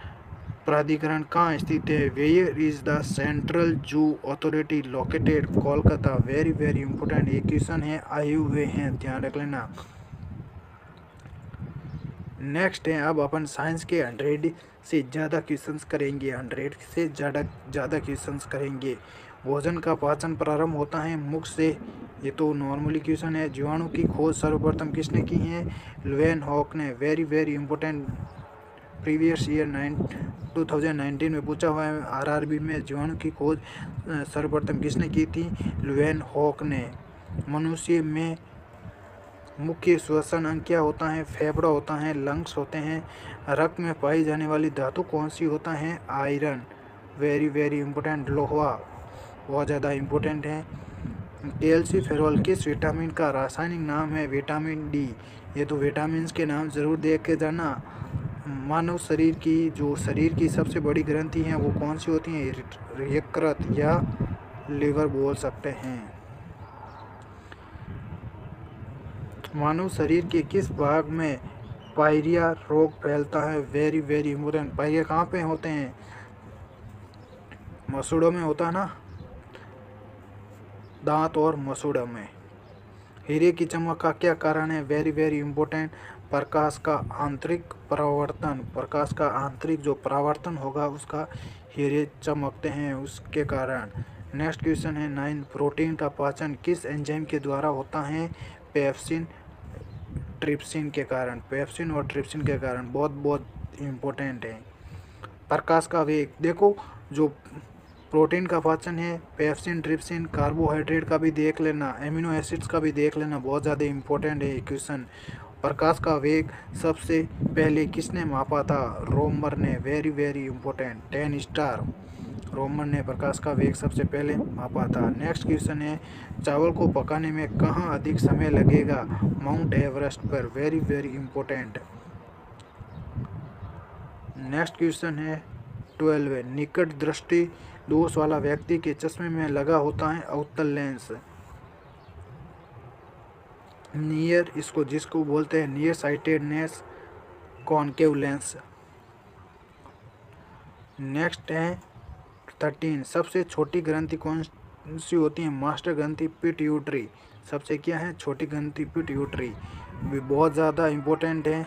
प्राधिकरण कहाँ स्थित है? Where is the central zoo authority located? Kolkata, very very important ये क्वेश्चन है, आए हुए हैं, ध्यान रख लेना। नेक्स्ट है, अब अपन साइंस के 100 से ज़्यादा क्वेश्चंस करेंगे, 100 से ज़्यादा क्वेश्चंस करेंगे। भोजन का पाचन प्रारंभ होता है मुख से, ये तो नॉर्मली क्वेश्चन है। जीवाणु की खोज सर्वप्रथम किसने की है? ल्यूवेनहॉक ने, very very important, previous year 2019 में पूछा हुआ है आरआरबी में। जीवाणु की खोज सर्वप्रथम किसने की थी? ल्यूवेनहॉक ने। मनुष्य में मुख्य श्वसन अंग क्या होता है? फेफड़ा होता है, लंग्स होते हैं। रक्त में पाई जाने वाली धातु कौन सी होता है? Iron, very very important. लोहा बहुत ज़्यादा इंपॉर्टेंट है। कैल्सीफेरॉल किस विटामिन का रासायनिक नाम है? विटामिन डी, ये तो विटामिन के नाम जरूर देख के जाना। मानव शरीर की सबसे बड़ी ग्रंथि है वो कौन सी होती है? यकृत या लिवर बोल सकते हैं। मानव शरीर के किस भाग में पायरिया रोग फैलता है? Very very important. पायरिया कहाँ पे होते हैं? मसूड़ों में होता है ना, दांत और मसूड़ों में। हीरे की चमक का क्या कारण है? वेरी वेरी इंपॉर्टेंट, प्रकाश का आंतरिक परावर्तन। प्रकाश का आंतरिक जो परावर्तन होगा उसका हीरे चमकते हैं उसके कारण। नेक्स्ट क्वेश्चन है 9, प्रोटीन का पाचन किस एंजाइम के द्वारा होता है? पेप्सिन ट्रिप्सिन के कारण, पेप्सिन और ट्रिप्सिन के कारण, बहुत बहुत इम्पोर्टेंट है। प्रकाश का वेग, देखो जो प्रोटीन का पाचन है पेप्सिन ट्रिप्सिन, कार्बोहाइड्रेट का भी देख लेना, एमिनो एसिड्स का भी देख लेना, बहुत ज़्यादा इम्पोर्टेंट है क्वेश्चन। प्रकाश का वेग सबसे पहले किसने मापा था? रोमर ने, वेरी वेरी इंपॉर्टेंट, 10 स्टार। रोमर ने प्रकाश का वेग सबसे पहले मापा था। नेक्स्ट क्वेश्चन है, चावल को पकाने में कहाँ अधिक समय लगेगा? माउंट एवरेस्ट पर, very very important. Next question है 12, निकट दृष्टि दोष वाला व्यक्ति के चश्मे में लगा होता है अवतल लेंस। नियर, इसको जिसको बोलते हैं near sightedness, concave lens. Next है 13, सबसे छोटी ग्रंथि कौन सी होती है? मास्टर ग्रंथि पिट्यूटरी, सबसे क्या है? छोटी ग्रंथि पिट्यूटरी, भी बहुत ज़्यादा इम्पोर्टेंट है।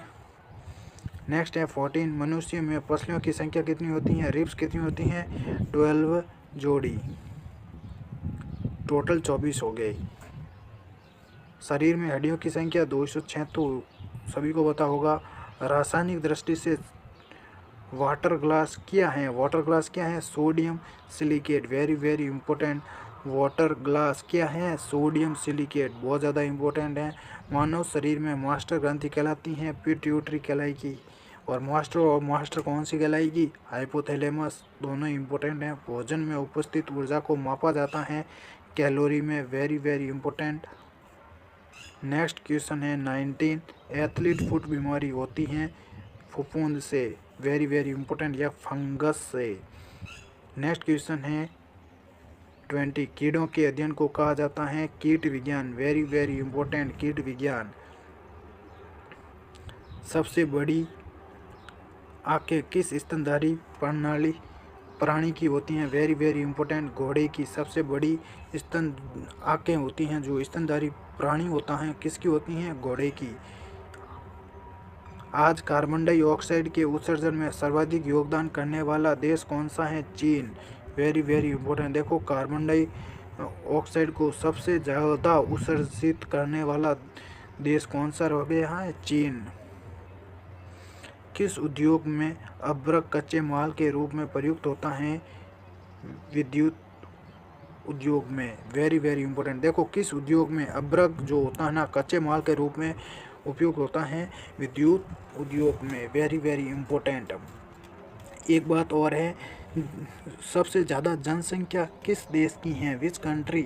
नेक्स्ट है 14, मनुष्य में पसलियों की संख्या कितनी होती है? रिब्स कितनी होती हैं? 12 जोड़ी, टोटल 24 हो गए। शरीर में हड्डियों की संख्या 206, तो सभी को पता होगा। रासायनिक दृष्टि से वाटर ग्लास क्या है? वाटर ग्लास क्या है? Sodium silicate, very very important. Water glass क्या है? सोडियम सिलिकेट, बहुत ज़्यादा इंपॉर्टेंट है। मानव शरीर में मास्टर ग्रंथि कहलाती हैं पिट्यूटरी कहलाएगी, और मास्टर कौन सी कहलाएगी? हाइपोथैलेमस, दोनों इंपॉर्टेंट हैं। भोजन में उपस्थित ऊर्जा को मापा जाता है कैलोरी में, very very important. Next question है 19, एथलीट फुट बीमारी होती हैं फफूंद से, वेरी वेरी इंपॉर्टेंट, या फंगस से। नेक्स्ट क्वेश्चन है 20, कीड़ों के अध्ययन को कहा जाता है कीट विज्ञान, वेरी वेरी इंपॉर्टेंट, कीट विज्ञान। सबसे बड़ी आंखें किस स्तनधारी प्राणी की होती हैं? वेरी वेरी इंपॉर्टेंट, घोड़े की। सबसे बड़ी स्तन आंखें होती हैं जो स्तनधारी प्राणी होता है किसकी होती हैं? घोड़े की। आज कार्बन डाइऑक्साइड के उत्सर्जन में सर्वाधिक योगदान करने वाला देश कौन सा है? चीन, वेरी वेरी इंपॉर्टेंट। देखो कार्बन ऑक्साइड को सबसे ज़्यादा उत्सर्जित करने वाला देश कौन सा हो गया है? चीन। किस उद्योग में अभ्रक कच्चे माल के रूप में प्रयुक्त होता है? विद्युत उद्योग में। Very very important. देखो, किस उद्योग में अभ्रक जो होता है ना, कच्चे माल के रूप में उपयोग होता है? विद्युत उद्योग में। Very very important. एक बात और है, सबसे ज़्यादा जनसंख्या किस देश की है? विच कंट्री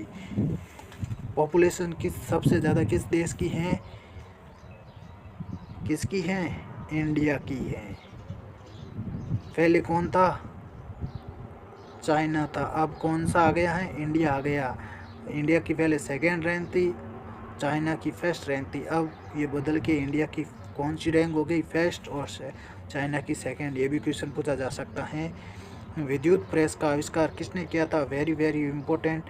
पॉपुलेशन सबसे ज़्यादा किस देश की है? किसकी है? इंडिया की है। पहले कौन था? चाइना था। अब कौन सा आ गया है? इंडिया आ गया। इंडिया की पहले सेकेंड रैंक थी, चाइना की फर्स्ट रैंक थी। अब ये बदल के इंडिया की कौन सी रैंक हो गई? फर्स्ट, और चाइना की सेकेंड। ये भी क्वेश्चन पूछा जा सकता है। विद्युत प्रेस का आविष्कार किसने किया था? वेरी वेरी इंपॉर्टेंट,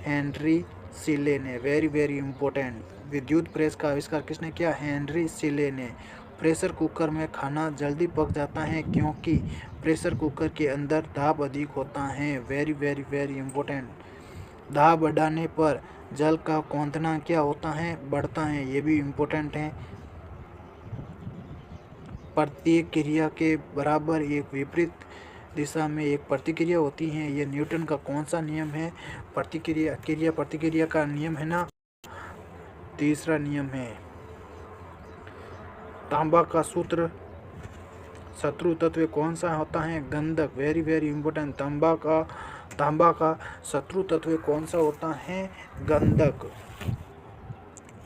हेनरी सिले ने। Very very important. विद्युत प्रेस का आविष्कार किसने किया? हेनरी सिले ने। प्रेशर कुकर में खाना जल्दी पक जाता है क्योंकि प्रेशर कुकर के अंदर दाब अधिक होता है। Very very very important. दाब बढ़ाने पर जल का क्वथनांक क्या होता है? बढ़ता है। ये भी इम्पोर्टेंट है। प्रत्येक क्रिया के बराबर एक विपरीत दिशा में एक प्रतिक्रिया होती है। ये न्यूटन का कौन सा नियम है? प्रतिक्रिया का नियम है ना, तीसरा नियम है। तांबा का शत्रु तत्व कौन सा होता है? गंधक। Very very important. तांबा का शत्रु तत्व कौन सा होता है? गंधक।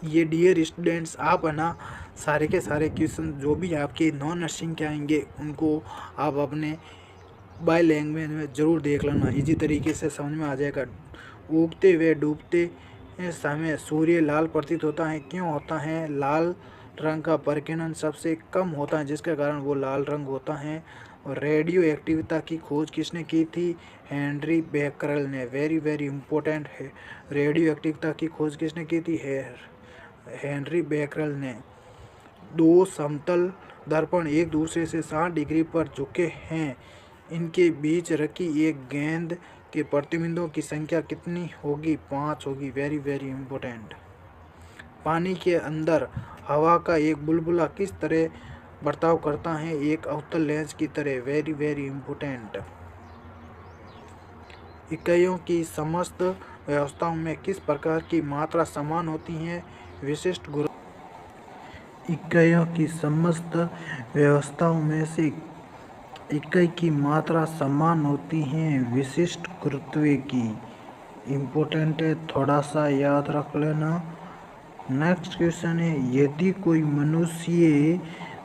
ये डियर स्टूडेंट्स, आप है ना सारे के सारे क्वेश्चन जो भी आपके नॉन नर्सिंग के आएंगे उनको आप अपने बाय लैंग्वेज में ज़रूर देख लेना। इजी तरीके से समझ में आ जाएगा। उगते हुए डूबते समय सूर्य लाल प्रतीत होता है। क्यों होता है? लाल रंग का प्रकीर्णन सबसे कम होता है जिसके कारण वो लाल रंग होता है। और रेडियो एक्टिविटी की खोज किसने की थी? हेनरी बेकरल ने। वेरी वेरी इंपॉर्टेंट है। रेडियो एक्टिविटी की खोज किसने की थी? हेनरी बेकरल ने। दो समतल दर्पण एक दूसरे से 60 डिग्री पर झुके हैं। इनके बीच रखी एक गेंद के प्रतिबिंबों की संख्या कितनी होगी? 5 होगी। Very very important. पानी के अंदर हवा का एक बुलबुला किस तरह बर्ताव करता है? एक अवतल लेंस की तरह। Very very important. इकाइयों की समस्त व्यवस्थाओं में किस प्रकार की मात्रा समान होती है? विशिष्ट गुरुत्व। इकाइयों की समस्त व्यवस्थाओं में से इकाई की मात्रा समान होती है विशिष्ट गुरुत्व की। इम्पोर्टेंट है, थोड़ा सा याद रख लेना। नेक्स्ट क्वेश्चन है, यदि कोई मनुष्य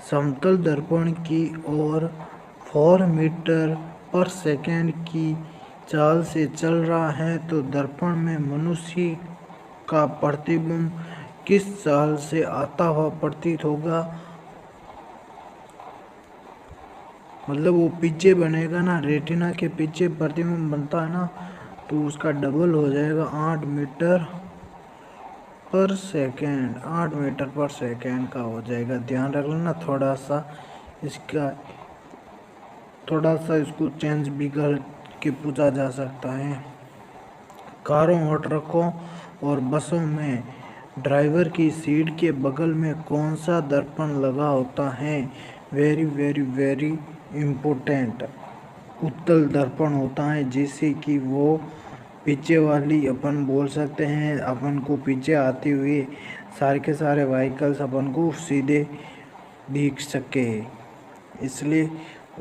समतल दर्पण की ओर 4 मीटर पर सेकेंड की चाल से चल रहा है तो दर्पण में मनुष्य का प्रतिबिंब किस चाल से आता हुआ प्रतीत होगा? मतलब वो पीछे बनेगा ना, रेटिना के पीछे प्रतिबिंब बनता है ना, तो उसका डबल हो जाएगा 8 metre per second. 8 metre per second का हो जाएगा। ध्यान रख लेना। थोड़ा सा इसको चेंज भी करके पूछा जा सकता है। कारों और ट्रकों और बसों में ड्राइवर की सीट के बगल में कौन सा दर्पण लगा होता है? Very very very important. उत्तल दर्पण होता है, जिससे कि वो पीछे वाली अपन बोल सकते हैं, अपन को पीछे आते हुए सारे के सारे व्हीकल्स अपन को सीधे दिख सके, इसलिए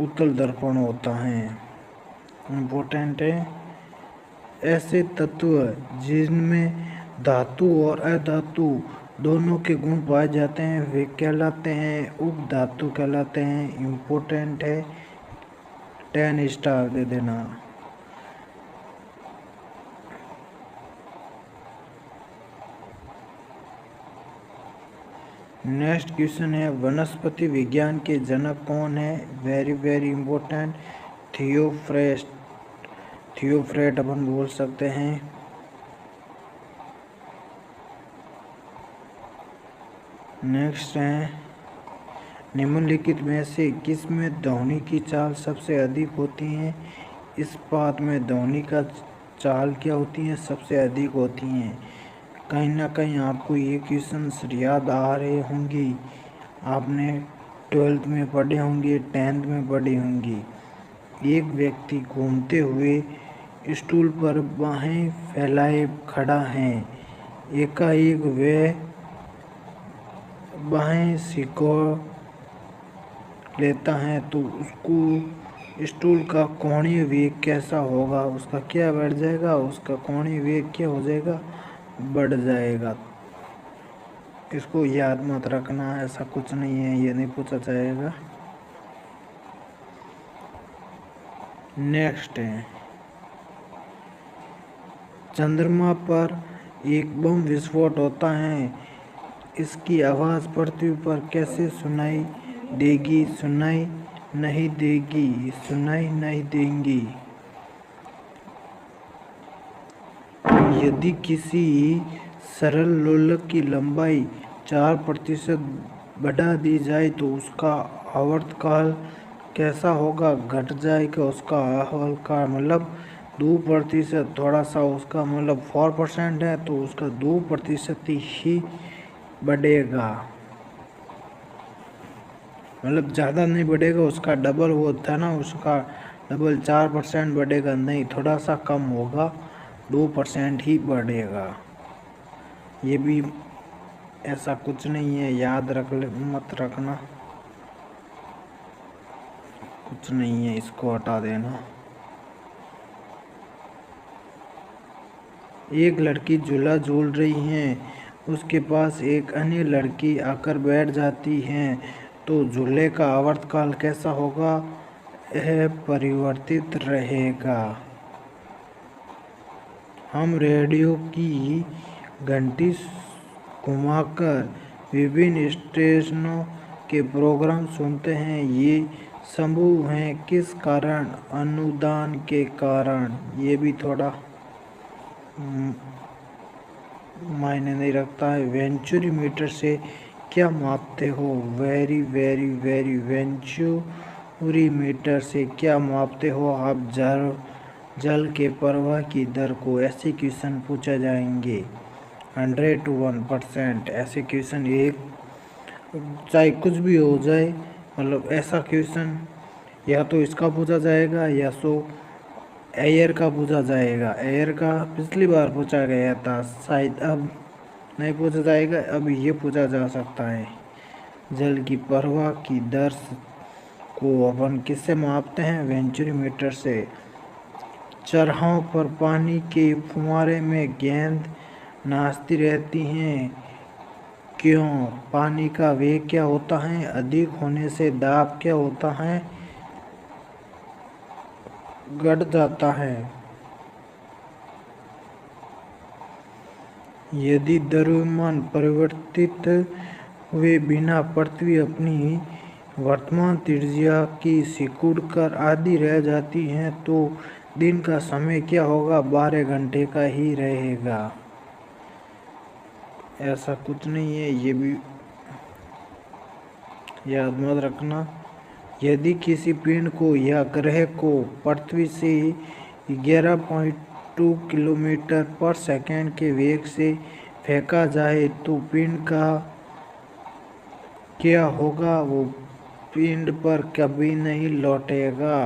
उत्तल दर्पण होता है। इम्पोर्टेंट है। ऐसे तत्व जिनमें धातु और अधातु दोनों के गुण पाए जाते हैं वे कहलाते हैं उपधातु कहलाते हैं। इम्पोर्टेंट है, 10 स्टार दे देना। नेक्स्ट क्वेश्चन है, वनस्पति विज्ञान के जनक कौन है? वेरी वेरी इंपॉर्टेंट, थियोफ्रेट अपन बोल सकते हैं। नेक्स्ट है, निम्नलिखित में से किस में ध्वनि की चाल सबसे अधिक होती है? इस्पात में ध्वनि का चाल क्या होती हैं, सबसे अधिक होती हैं। कहीं ना कहीं आपको ये क्वेश्चंस याद आ रहे होंगे, आपने 12th में पढ़े होंगे, 10th में पढ़े होंगे। एक व्यक्ति घूमते हुए स्टूल पर बाहें फैलाए खड़ा है। एकाएक वह बाहें सिकोड़ लेता है तो उसको स्टूल का कोणीय वेग कैसा होगा? उसका क्या बढ़ जाएगा? उसका कोणीय वेग क्या हो जाएगा? बढ़ जाएगा। इसको याद मत रखना, ऐसा कुछ नहीं है, ये नहीं पूछा जाएगा। नेक्स्ट है, चंद्रमा पर एक बम विस्फोट होता है, इसकी आवाज़ पृथ्वी पर कैसे सुनाई देगी? सुनाई नहीं देगी, सुनाई नहीं देंगी। यदि किसी सरल लोलक की लंबाई 4% बढ़ा दी जाए तो उसका आवर्तकाल कैसा होगा? घट जाएगा उसका आवर्तकाल, मतलब 2%, थोड़ा सा उसका मतलब 4% है तो उसका 2% ही बढ़ेगा, मतलब ज़्यादा नहीं बढ़ेगा, उसका डबल वो था ना, उसका डबल 4% बढ़ेगा नहीं, थोड़ा सा कम होगा, 2% ही बढ़ेगा। ये भी ऐसा कुछ नहीं है, याद रख ले, मत रखना, कुछ नहीं है, इसको हटा देना। एक लड़की झूला झूल रही है, उसके पास एक अन्य लड़की आकर बैठ जाती है तो झूले का आवर्तकाल कैसा होगा? यह परिवर्तित रहेगा। हम रेडियो की घंटी घुमाकर विभिन्न स्टेशनों के प्रोग्राम सुनते हैं, ये संभव है किस कारण? अनुदान के कारण। ये भी थोड़ा मायने नहीं रखता है। वेंचुरी मीटर से क्या मापते हो? Very very very, venturi meter से क्या मापते हो आप? जल के प्रवाह की दर को। ऐसे क्वेश्चन पूछा जाएंगे 100 to 1%। ऐसे क्वेश्चन एक चाहे कुछ भी हो जाए, मतलब ऐसा क्वेश्चन या तो इसका पूछा जाएगा या सो एयर का पूछा जाएगा। एयर का पिछली बार पूछा गया था, शायद अब नहीं पूछा जाएगा, अब ये पूछा जा सकता है। जल की प्रवाह की दर को अपन किससे मापते हैं? वेंचुरी मीटर से। चरहों पर पानी के फुव्वारे में गेंद नाचती रहती हैं, क्यों? पानी का वेग क्या होता है? अधिक होने से दाब क्या होता है? घट जाता है। यदि द्रव्यमान परिवर्तित हुए बिना पृथ्वी अपनी वर्तमान त्रिज्या की सिकुड़कर आधी रह जाती है तो दिन का समय क्या होगा? 12 घंटे का ही रहेगा। ऐसा कुछ नहीं है, ये भी याद मत रखना। यदि किसी पिंड को या ग्रह को पृथ्वी से 11.2 किलोमीटर पर सेकंड के वेग से फेंका जाए तो पिंड का क्या होगा? वो पिंड पर कभी नहीं लौटेगा,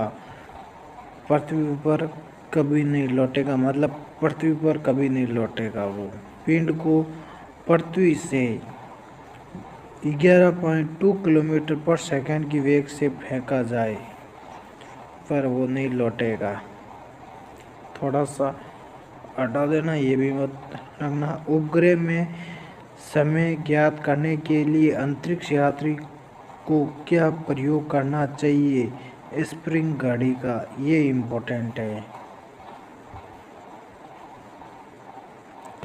पृथ्वी पर कभी नहीं लौटेगा, मतलब पृथ्वी पर कभी नहीं लौटेगा। वो पिंड को पृथ्वी से 11.2 किलोमीटर पर सेकंड की वेग से फेंका जाए पर वो नहीं लौटेगा। थोड़ा सा हटा देना, ये भी मत रखना। उपग्रह में समय ज्ञात करने के लिए अंतरिक्ष यात्री को क्या प्रयोग करना चाहिए? स्प्रिंग घड़ी का। ये इम्पोर्टेंट है।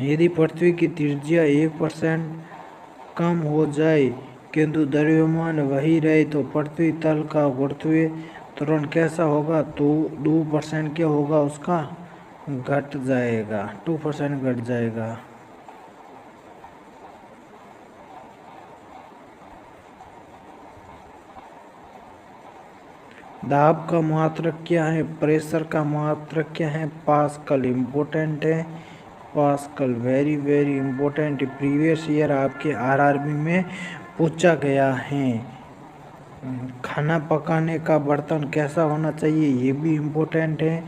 यदि पृथ्वी की त्रिज्या 1% कम हो जाए किंतु द्रव्यमान वही रहे तो पृथ्वी तल का गुरुत्वीय त्वरण कैसा होगा? तो 2% क्या होगा? उसका घट जाएगा, 2% घट जाएगा। दाब का मात्रक क्या है, प्रेशर का मात्रक क्या है, पास्कल। इम्पोर्टेंट है pascal, very very important. Previous year आपके आरआरबी में पूछा गया है। खाना पकाने का बर्तन कैसा होना चाहिए, ये भी इम्पोर्टेंट है।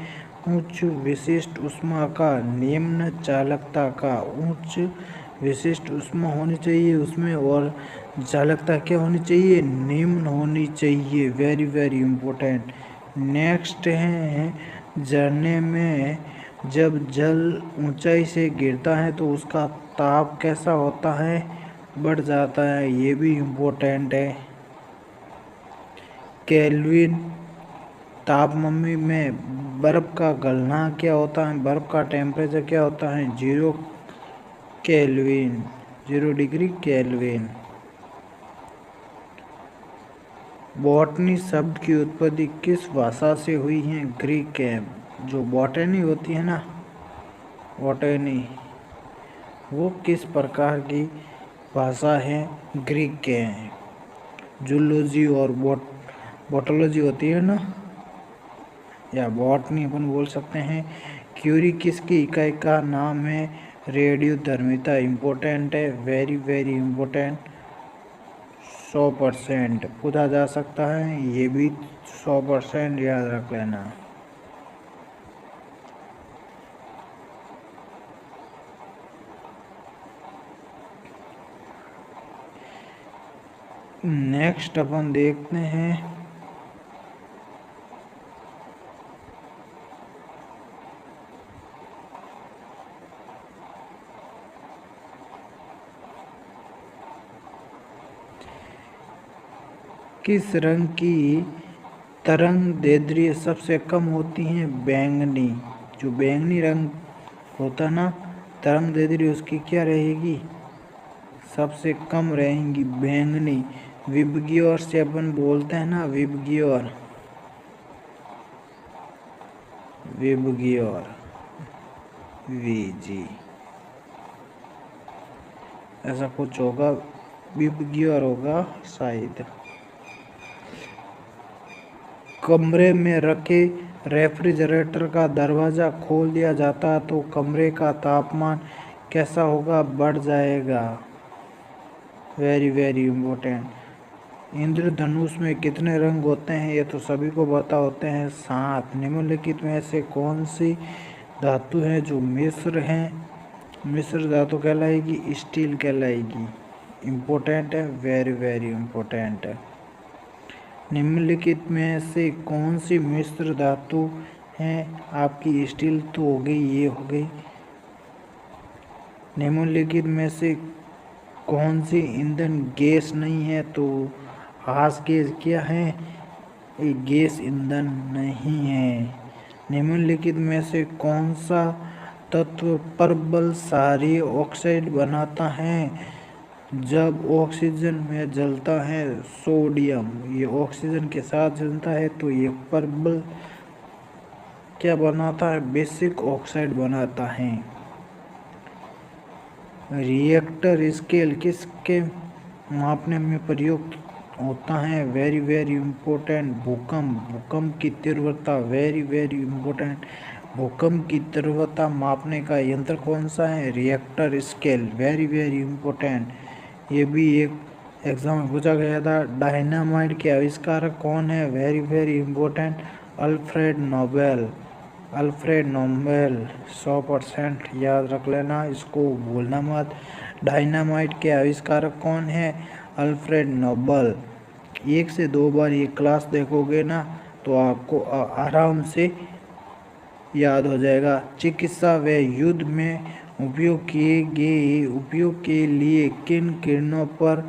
उच्च विशिष्ट ऊष्मा का, निम्न चालकता का। उच्च विशिष्ट ऊष्मा होनी चाहिए उसमें, और चालकता क्या होनी चाहिए, निम्न होनी चाहिए। Very very important. नेक्स्ट है, झरने में जब जल ऊंचाई से गिरता है तो उसका ताप कैसा होता है, बढ़ जाता है। ये भी इम्पोर्टेंट है। केल्विन तापमान में बर्फ का गलना क्या होता है, बर्फ का टेम्परेचर क्या होता है, 0 केल्विन, 0 डिग्री केल्विन। बॉटनी शब्द की उत्पत्ति किस भाषा से हुई है, ग्रीक है। जो बॉटनी होती है ना, बॉटनी, वो किस प्रकार की भाषा है, ग्रीक के हैं। जूलॉजी और बॉटोलॉजी होती है ना, या बॉटनी अपन बोल सकते हैं। क्यूरी किसकी इकाई का नाम है, रेडियोधर्मिता। इम्पोर्टेंट है, वेरी वेरी इम्पोर्टेंट। 100% पूछा जा सकता है, ये भी 100% याद रख लेना। नेक्स्ट अपन देखते हैं किस रंग की तरंग दैर्ध्य सबसे कम होती है, बैंगनी। जो बैंगनी रंग होता ना, तरंग दैर्ध्य उसकी क्या रहेगी, सबसे कम रहेंगी, बैंगनी। विबग्योर से अपन बोलते हैं ना, विबग्योर, विबग्योर, वीजी, ऐसा कुछ होगा, विबग्योर होगा शायद। कमरे में रखे रेफ्रिजरेटर का दरवाज़ा खोल दिया जाता तो कमरे का तापमान कैसा होगा, बढ़ जाएगा। Very very important. इंद्रधनुष में कितने रंग होते हैं, ये तो सभी को पता होते हैं, 7। निम्नलिखित में से कौन सी धातु है जो मिश्र है, मिश्र धातु कहलाएगी, स्टील कहलाएगी। इम्पोर्टेंट है, वेरी वेरी इम्पोर्टेंट है। निम्नलिखित में से कौन सी मिश्र धातु है आपकी, स्टील तो हो गई, ये हो गई। निम्नलिखित में से कौन सी ईंधन गैस नहीं है, तो हास गैस क्या है, एक गैस ईंधन नहीं है। निम्नलिखित में से कौन सा तत्व प्रबल क्षारीय ऑक्साइड बनाता है, जब ऑक्सीजन में जलता है, सोडियम। ये ऑक्सीजन के साथ जलता है तो ये प्रबल क्या बनाता है, बेसिक ऑक्साइड बनाता है। रिएक्टर स्केल किसके मापने में प्रयुक्त होता है, वेरी वेरी इम्पोर्टेंट, भूकंप। भूकंप की तीव्रता, वेरी वेरी इम्पोर्टेंट। भूकंप की तीव्रता मापने का यंत्र कौन सा है, Richter scale, very very important. ये भी एक एग्जाम में पूछा गया था। डायनामाइट के आविष्कारक कौन है, very very important, Alfred Nobel, Alfred Nobel. 100% याद रख लेना, इसको भूलना मत। डायनामाइट के आविष्कारक कौन है, अल्फ्रेड नोबेल। 1 से 2 बार ये क्लास देखोगे ना तो आपको आराम से याद हो जाएगा। चिकित्सा व युद्ध में उपयोग के लिए किन किरणों पर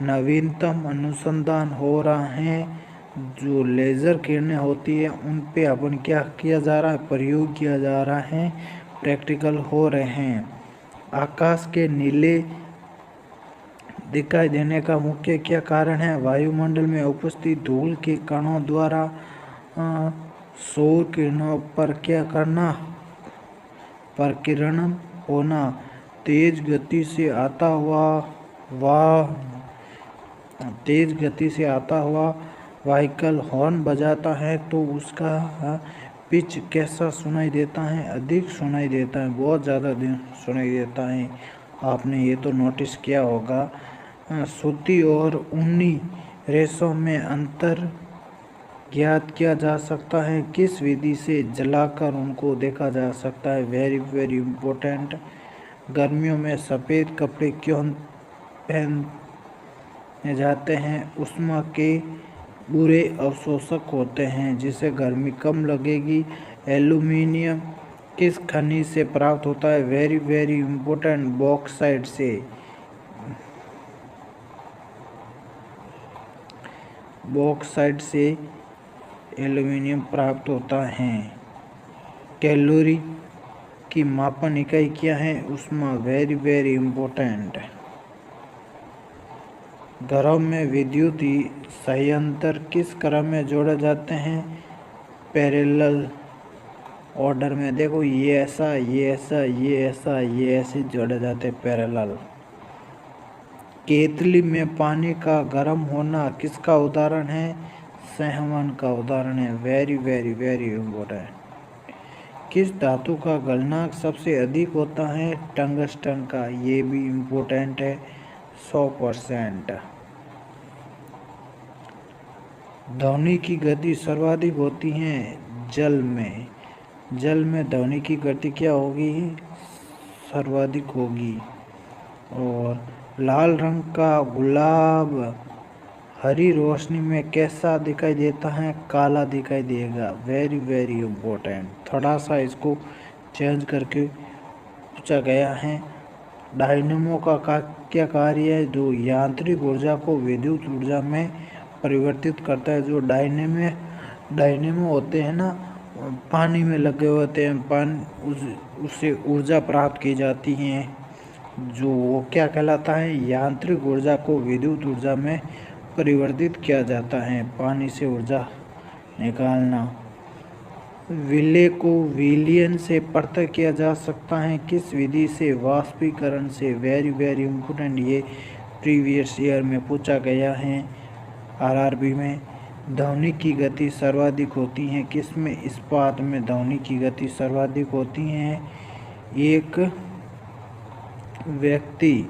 नवीनतम अनुसंधान हो रहा है, जो लेज़र किरणें होती है उन पे अपन क्या किया जा रहा है, प्रयोग किया जा रहा है, प्रैक्टिकल हो रहे हैं। आकाश के नीले दिखाई देने का मुख्य क्या कारण है, वायुमंडल में उपस्थित धूल के कणों द्वारा सौर किरणों पर क्या करना, प्रकीर्णन होना। तेज गति से आता हुआ व्हीकल हॉर्न बजाता है तो उसका पिच कैसा सुनाई देता है? अधिक सुनाई देता है, बहुत ज़्यादा सुनाई देता है। आपने ये तो नोटिस किया होगा। सूती और ऊनी रेशों में अंतर ज्ञात किया जा सकता है? किस विधि से जलाकर उनको देखा जा सकता है? Very very important. गर्मियों में सफ़ेद कपड़े क्यों पहने जाते हैं? ऊष्मा के बुरे अवशोषक होते हैं जिससे गर्मी कम लगेगी। एल्यूमीनियम किस खनिज से प्राप्त होता है? वेरी वेरी इम्पोर्टेंट, बॉक्साइट से। बॉक्साइट से एल्यूमीनियम प्राप्त होता है। कैलोरी की मापन इकाई क्या है? ऊष्मा। Very very important. घरों में विद्युत संयंत्र किस क्रम में जोड़े जाते हैं? पैरेलल ऑर्डर में। देखो, ये ऐसा, ये ऐसा, ये ऐसा, ये ऐसे जोड़े जाते हैं, पैरेलल। केतली में पानी का गर्म होना किसका उदाहरण है? संवहन का उदाहरण है। Very very very important. किस धातु का गलनांक सबसे अधिक होता है? टंगस्टन का। ये भी इम्पोर्टेंट है, 100%। ध्वनि की गति सर्वाधिक होती है जल में। जल में ध्वनि की गति क्या होगी? सर्वाधिक होगी। और लाल रंग का गुलाब हरी रोशनी में कैसा दिखाई देता है? काला दिखाई देगा। Very very important. थोड़ा सा इसको चेंज करके पूछा गया है। डायनेमो का क्या कार्य है? जो यांत्रिक ऊर्जा को विद्युत ऊर्जा में परिवर्तित करता है। जो डायनेमो होते हैं ना, पानी में लगे होते हैं, उससे ऊर्जा प्राप्त की जाती है। जो वो क्या कहलाता है? यांत्रिक ऊर्जा को विद्युत ऊर्जा में परिवर्तित किया जाता है, पानी से ऊर्जा निकालना। विलेय को विलयन से पृथक किया जा सकता है? किस विधि से? वाष्पीकरण से। Very very important. ये प्रीवियस ईयर में पूछा गया है, आरआरबी में। ध्वनि की गति सर्वाधिक होती है किसमें? इस्पात में ध्वनि की गति सर्वाधिक होती है। एक व्यक्ति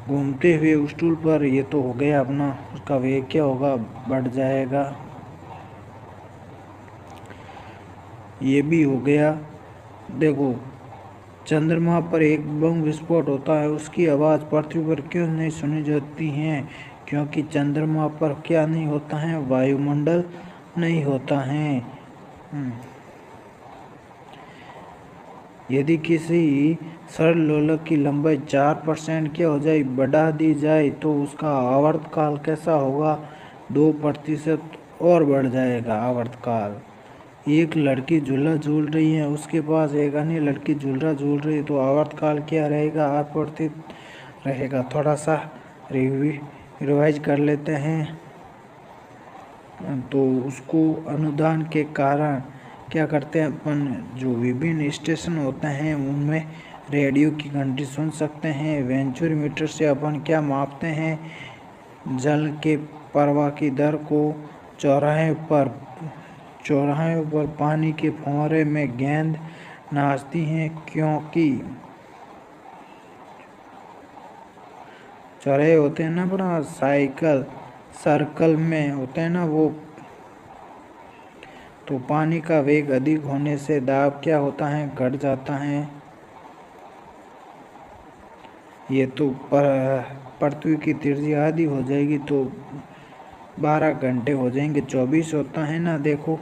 घूमते हुए स्टूल पर, ये तो हो गया अपना, उसका वेग क्या होगा? बढ़ जाएगा। ये भी हो गया। देखो, चंद्रमा पर एक बम विस्फोट होता है, उसकी आवाज़ पृथ्वी पर क्यों नहीं सुनी जाती है? क्योंकि चंद्रमा पर क्या नहीं होता है? वायुमंडल नहीं होता है। यदि किसी सरल लोलक की लंबाई 4% क्या हो जाए? बढ़ा दी जाए तो उसका आवर्तकाल कैसा होगा? 2% और बढ़ जाएगा आवर्तकाल। एक लड़की झूला झूल रही है, उसके पास एक अन्य लड़की झूला झूल रही है, तो आवर्तकाल क्या रहेगा? अपरिवर्तित रहेगा। थोड़ा सा रिवाइज कर लेते हैं। तो उसको अनुदान के कारण क्या करते हैं अपन? जो विभिन्न स्टेशन होते हैं उनमें रेडियो की घंटी सुन सकते हैं। वेंचुरीमीटर से अपन क्या मापते हैं? जल के प्रवाह की दर को। चौराहे पर पानी के फुहारे में गेंद नाचती हैं क्योंकि चौराहे होते हैं ना अपना, साइकिल सर्कल में होते हैं ना वो। तो पानी का वेग अधिक होने से दाब क्या होता है? घट जाता है। ये तो पृथ्वी की त्रिज्या आधी हो जाएगी तो 12 घंटे हो जाएंगे, 24 होता है ना। देखो,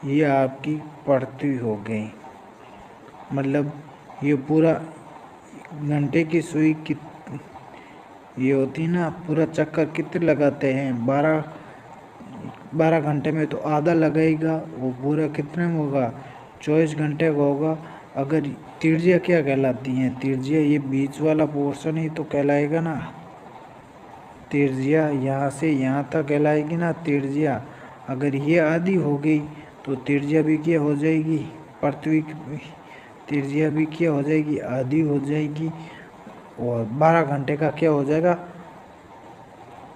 ये आपकी पृथ्वी हो गई। मतलब ये पूरा घंटे की सुई की ये होती ना, पूरा चक्कर कितने लगाते हैं? 12 घंटे में तो आधा लगेगा, वो पूरा कितने में होगा? 24 घंटे का होगा। अगर त्रिज्या क्या कहलाती है? त्रिज्या ये बीच वाला पोर्शन ही तो कहलाएगा ना। त्रिज्या यहाँ से यहाँ तक कहलाएगी ना त्रिज्या। अगर ये आधी हो गई तो त्रिज्या भी क्या हो जाएगी? पृथ्वी की त्रिज्या भी क्या हो जाएगी? आधी हो जाएगी। और 12 घंटे का क्या हो जाएगा?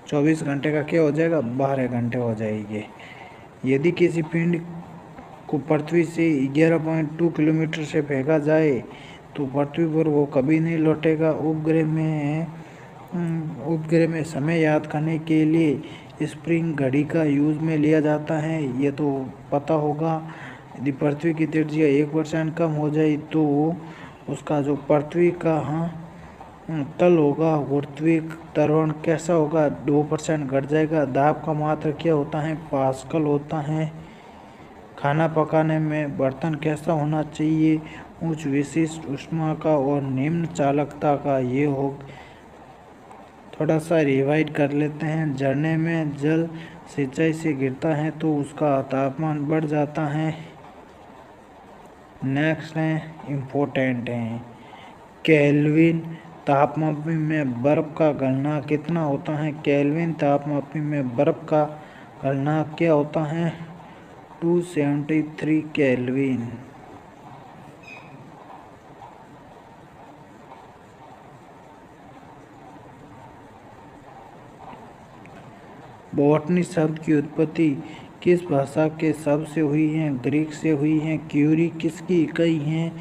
24 घंटे का क्या हो जाएगा, 12 घंटे हो जाएंगे। यदि किसी पिंड को पृथ्वी से 11.2 किलोमीटर से फेंका जाए तो पृथ्वी पर वो कभी नहीं लौटेगा। उपग्रह में समय याद करने के लिए स्प्रिंग घड़ी का यूज में लिया जाता है, ये तो पता होगा। यदि पृथ्वी की त्रिज्या 1% कम हो जाए तो उसका जो पृथ्वी का तल होगा, गुरुत्वीय त्वरण कैसा होगा, 2% घट जाएगा। दाब का मात्रा क्या होता है, पास्कल होता है। खाना पकाने में बर्तन कैसा होना चाहिए, उच्च विशिष्ट ऊष्मा का और निम्न चालकता का। ये हो थोड़ा सा रिवाइड कर लेते हैं। झरने में जल सिंचाई से गिरता है तो उसका तापमान बढ़ जाता है। नेक्स्ट है इम्पोर्टेंट है, केल्विन तापमापी में बर्फ का गलनांक कितना होता है। केल्विन तापमापी में बर्फ का गलनांक क्या होता है, 273 केल्विन। बॉटनी शब्द की उत्पत्ति किस भाषा के शब्द से हुई है, ग्रीक से हुई है। क्यूरी किसकी इकाई है,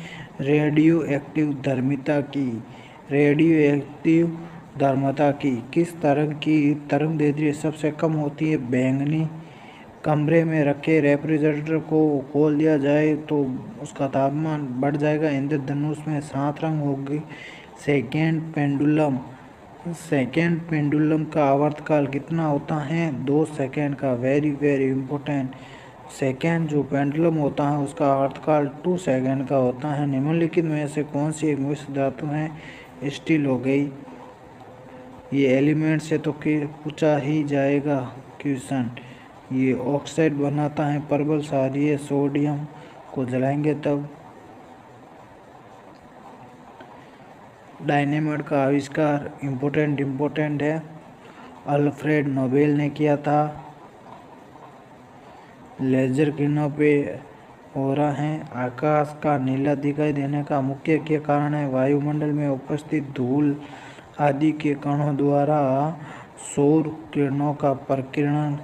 रेडियो एक्टिव धर्मिता की। रेडियो एक्टिव धर्मिता की किस तरंग की तरंग दैर्ध्य सबसे कम होती है, बैंगनी। कमरे में रखे रेफ्रिजरेटर को खोल दिया जाए तो उसका तापमान बढ़ जाएगा। इंद्रधनुष में 7 रंग होंगे। सेकेंड पेंडुलम का आवर्तकाल कितना होता है, 2 सेकेंड का। वेरी वेरी इंपॉर्टेंट, सेकेंड जो पेंडुलम होता है उसका आवर्तकाल 2 सेकेंड का होता है। निम्नलिखित में से कौन सी एक मिश्र धातु है, स्टील हो गई। ये एलिमेंट से तो पूछा ही जाएगा क्वेश्चन। ये ऑक्साइड बनाता है प्रबल क्षारीय, सोडियम को जलाएंगे तब। डायनेमाइट का आविष्कार इम्पोर्टेंट है, अल्फ्रेड नोबेल ने किया था। लेजर किरणों पे हो रहा है। आकाश का नीला दिखाई देने का मुख्य क्या कारण है, वायुमंडल में उपस्थित धूल आदि के कणों द्वारा सौर किरणों का प्रकीर्णन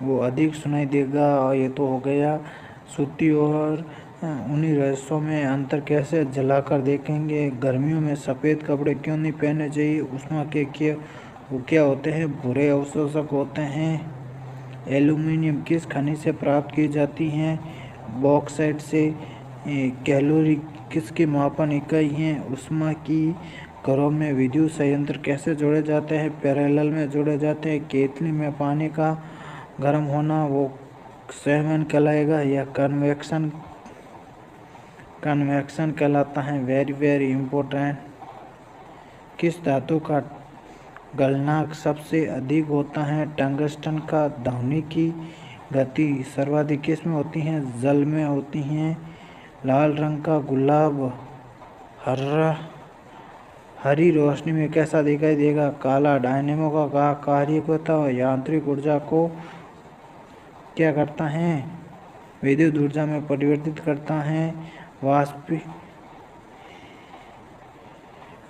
वो अधिक सुनाई देगा। ये तो हो गया। सूती और ऊनी रहस्यों में अंतर कैसे जलाकर देखेंगे। गर्मियों में सफ़ेद कपड़े क्यों नहीं पहनने चाहिए, ऊष्मा के क्या होते हैं, बुरे अवशोषक होते हैं। एल्यूमीनियम किस खनिज से प्राप्त की जाती हैं, बॉक्साइट से। कैलोरी किसकी मापन इकाई है, ऊष्मा की। घरों में विद्युत संयंत्र कैसे जोड़े जाते हैं, पैरेलल में जोड़े जाते हैं। केतली में पानी का गर्म होना वो संवहन कहलाएगा या कन्वेक्शन कहलाता है। Very very important. किस धातु का गलनांक सबसे अधिक होता है, टंगस्टन का। ध्वनि की गति सर्वाधिक किस में होती है, जल में होती हैं। लाल रंग का गुलाब हरी रोशनी में कैसा दिखाई देगा, काला। डायनेमो का कार्य होता है यांत्रिक ऊर्जा को क्या करता है, विद्युत ऊर्जा में परिवर्तित करता है।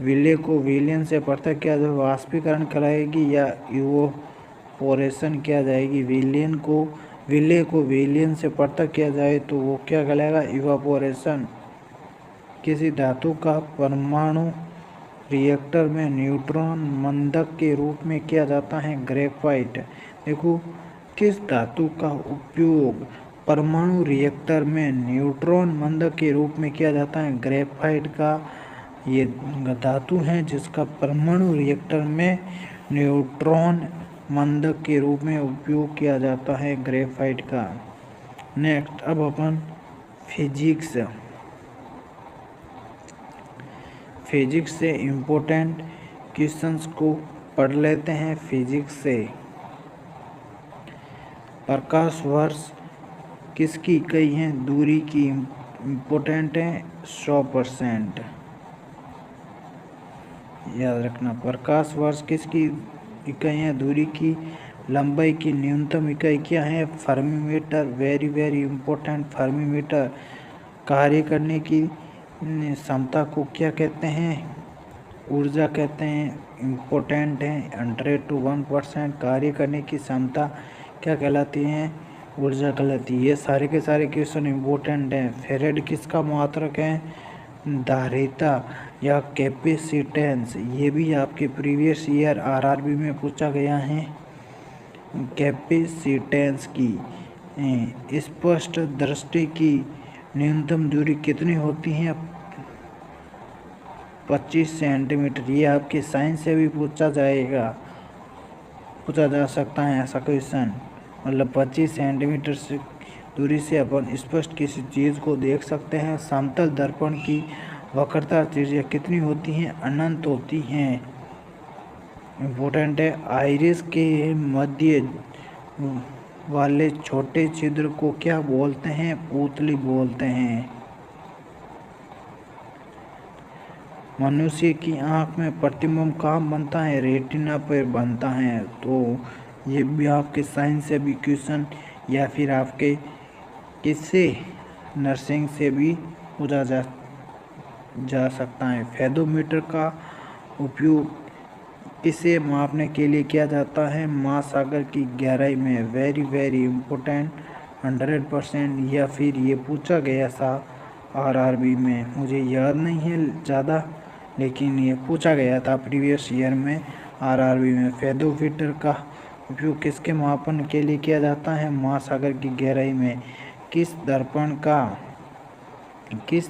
विलय को विलयन से पृथक किया जाए, वाष्पीकरण कराएगी या इवोपोरेशन किया जाएगी। विलय को विलयन से पृथक किया जाए तो वो क्या कहलाएगा, इवापोरेशन। किसी धातु का परमाणु रिएक्टर में न्यूट्रॉन मंदक के रूप में किया जाता है, ग्रेफाइट। देखो, किस धातु का उपयोग परमाणु रिएक्टर में न्यूट्रॉन मंदक के रूप में किया जाता है, ग्रेफाइट का। ये धातु है जिसका परमाणु रिएक्टर में न्यूट्रॉन मंदक के रूप में उपयोग किया जाता है, ग्रेफाइट का। नेक्स्ट, अब अपन फिजिक्स से इम्पोर्टेंट क्वेश्चंस को पढ़ लेते हैं। फिजिक्स से प्रकाश वर्ष किसकी इकाई है, दूरी की इम्पोर्टेंट है, 100%। याद रखना, प्रकाश वर्ष किसकी इकाई है, दूरी की। लंबाई की न्यूनतम इकाई क्या है, फर्मीमीटर। Very very important, फर्मीमीटर। कार्य करने की क्षमता को क्या कहते हैं, ऊर्जा कहते हैं इम्पोर्टेंट है 100 to 1%। कार्य करने की क्षमता क्या कहलाती है? ऊर्जा कहलाती है। ये सारे के सारे क्वेश्चन इम्पोर्टेंट हैं। फेरेड किसका मात्रक है? धारिता या कैपेसिटेंस। ये भी आपके प्रीवियस ईयर आरआरबी में पूछा गया है। कैपेसिटेंस की स्पष्ट दृष्टि की न्यूनतम दूरी कितनी होती है? 25 सेंटीमीटर। ये आपके साइंस से भी पूछा जा सकता है ऐसा क्वेश्चन। मतलब 25 सेंटीमीटर से दूरी से अपन स्पष्ट किसी चीज़ को देख सकते हैं। समतल दर्पण की वक्रता त्रिज्या कितनी होती है? अनंत होती हैं। इम्पोर्टेंट है। आइरिस के मध्य वाले छोटे छिद्र को क्या बोलते हैं? पूतली बोलते हैं। मनुष्य की आंख में प्रतिबिंब कहाँ बनता है? रेटिना पर बनता है। तो ये भी आपके साइंस से भी क्वेश्चन या फिर आपके किससे नर्सिंग से भी पूछा जा सकता है। फेदोमीटर का उपयोग किसे मापने के लिए किया जाता है? महासागर की गहराई में। Very very important 100%। या फिर ये पूछा गया था आरआरबी में, मुझे याद नहीं है ज़्यादा, लेकिन ये पूछा गया था प्रीवियस ईयर में आरआरबी में। फेदोमीटर का उपयोग किसके मापन के लिए किया जाता है? महासागर की गहराई में। किस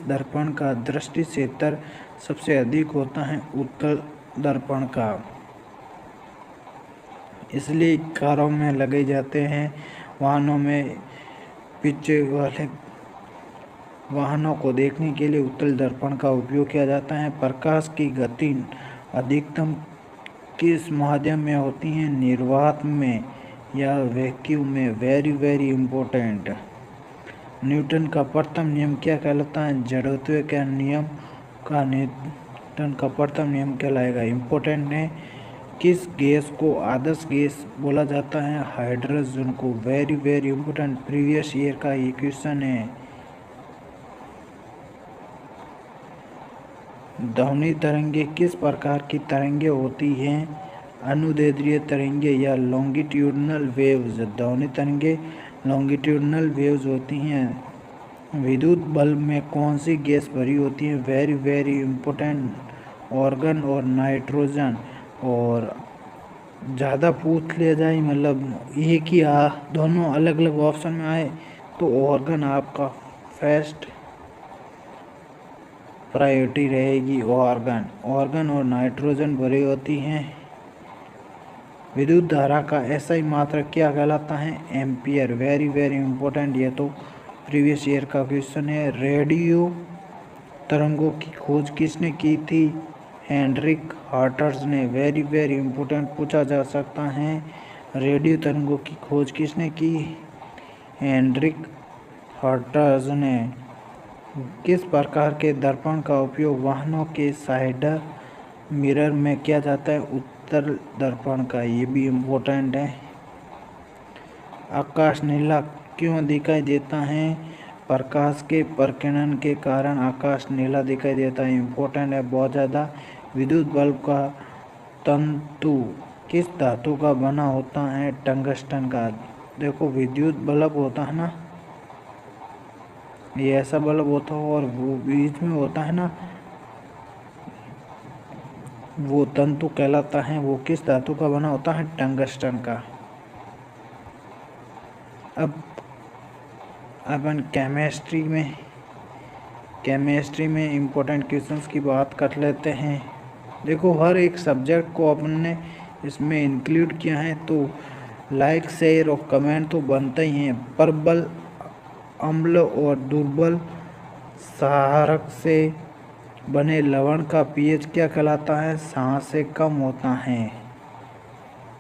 दर्पण का दृष्टि क्षेत्र सबसे अधिक होता है? उत्तल दर्पण का। इसलिए कारों में लगे जाते हैं, वाहनों में पीछे वाले वाहनों को देखने के लिए उत्तल दर्पण का उपयोग किया जाता है। प्रकाश की गति अधिकतम किस माध्यम में होती है? निर्वात में या वैक्यूम में। Very very important. न्यूटन का प्रथम नियम क्या कहलाता है? जड़त्व के नियम का न्यूटन का प्रथम नियम कहलाएगा। इम्पोर्टेंट है। किस गैस को आदर्श गैस बोला जाता है? हाइड्रोजन को। Very very important, previous year का ये क्वेश्चन है। ध्वनि तरंगे किस प्रकार की तरंगे होती हैं? अनुदैर्ध्य तरंगे या लॉन्गिट्यूडनल वेव्स। ध्वनि तरंगे लॉन्गिट्यूडनल वेव्स होती हैं। विद्युत बल्ब में कौन सी गैस भरी होती है? वेरी वेरी इम्पोर्टेंट, ऑर्गन और नाइट्रोजन। और ज़्यादा पूछ लिया जाए, मतलब एक ही दोनों अलग अलग ऑप्शन में आए तो ऑर्गन आपका फर्स्ट प्रायोरिटी रहेगी। ऑर्गन और नाइट्रोजन भरी होती हैं। विद्युत धारा का एसआई मात्रक क्या कहलाता है? एम्पियर। वेरी वेरी इम्पोर्टेंट, ये तो प्रीवियस ईयर का क्वेश्चन है। रेडियो तरंगों की खोज किसने की थी? हेनरिक हर्ट्ज ने। वेरी वेरी इम्पोर्टेंट, पूछा जा सकता है। रेडियो तरंगों की खोज किसने की? हेनरिक हर्ट्ज ने। किस प्रकार के दर्पण का उपयोग वाहनों के साइड मिरर में किया जाता है? उत्तल दर्पण का। ये भी इम्पोर्टेंट है। आकाश नीला क्यों दिखाई देता है? प्रकाश के प्रकीर्णन के कारण आकाश नीला दिखाई देता है। इम्पोर्टेंट है बहुत ज़्यादा। विद्युत बल्ब का तंतु किस धातु का बना होता है? टंगस्टन का। देखो विद्युत बल्ब होता है ना, ये ऐसा बल्ब होता है और वो बीच में होता है ना, वो तंतु कहलाता है। वो किस धातु का बना होता है? टंगस्टन का। अब अपन केमिस्ट्री में इम्पोर्टेंट क्वेश्चंस की बात कर लेते हैं। देखो हर एक सब्जेक्ट को अपन ने इसमें इंक्लूड किया है, तो लाइक शेयर और कमेंट तो बनते ही हैं। प्रबल अम्ल और दुर्बल क्षारक से बने लवण का पीएच क्या कहलाता है? 7 से कम होता है।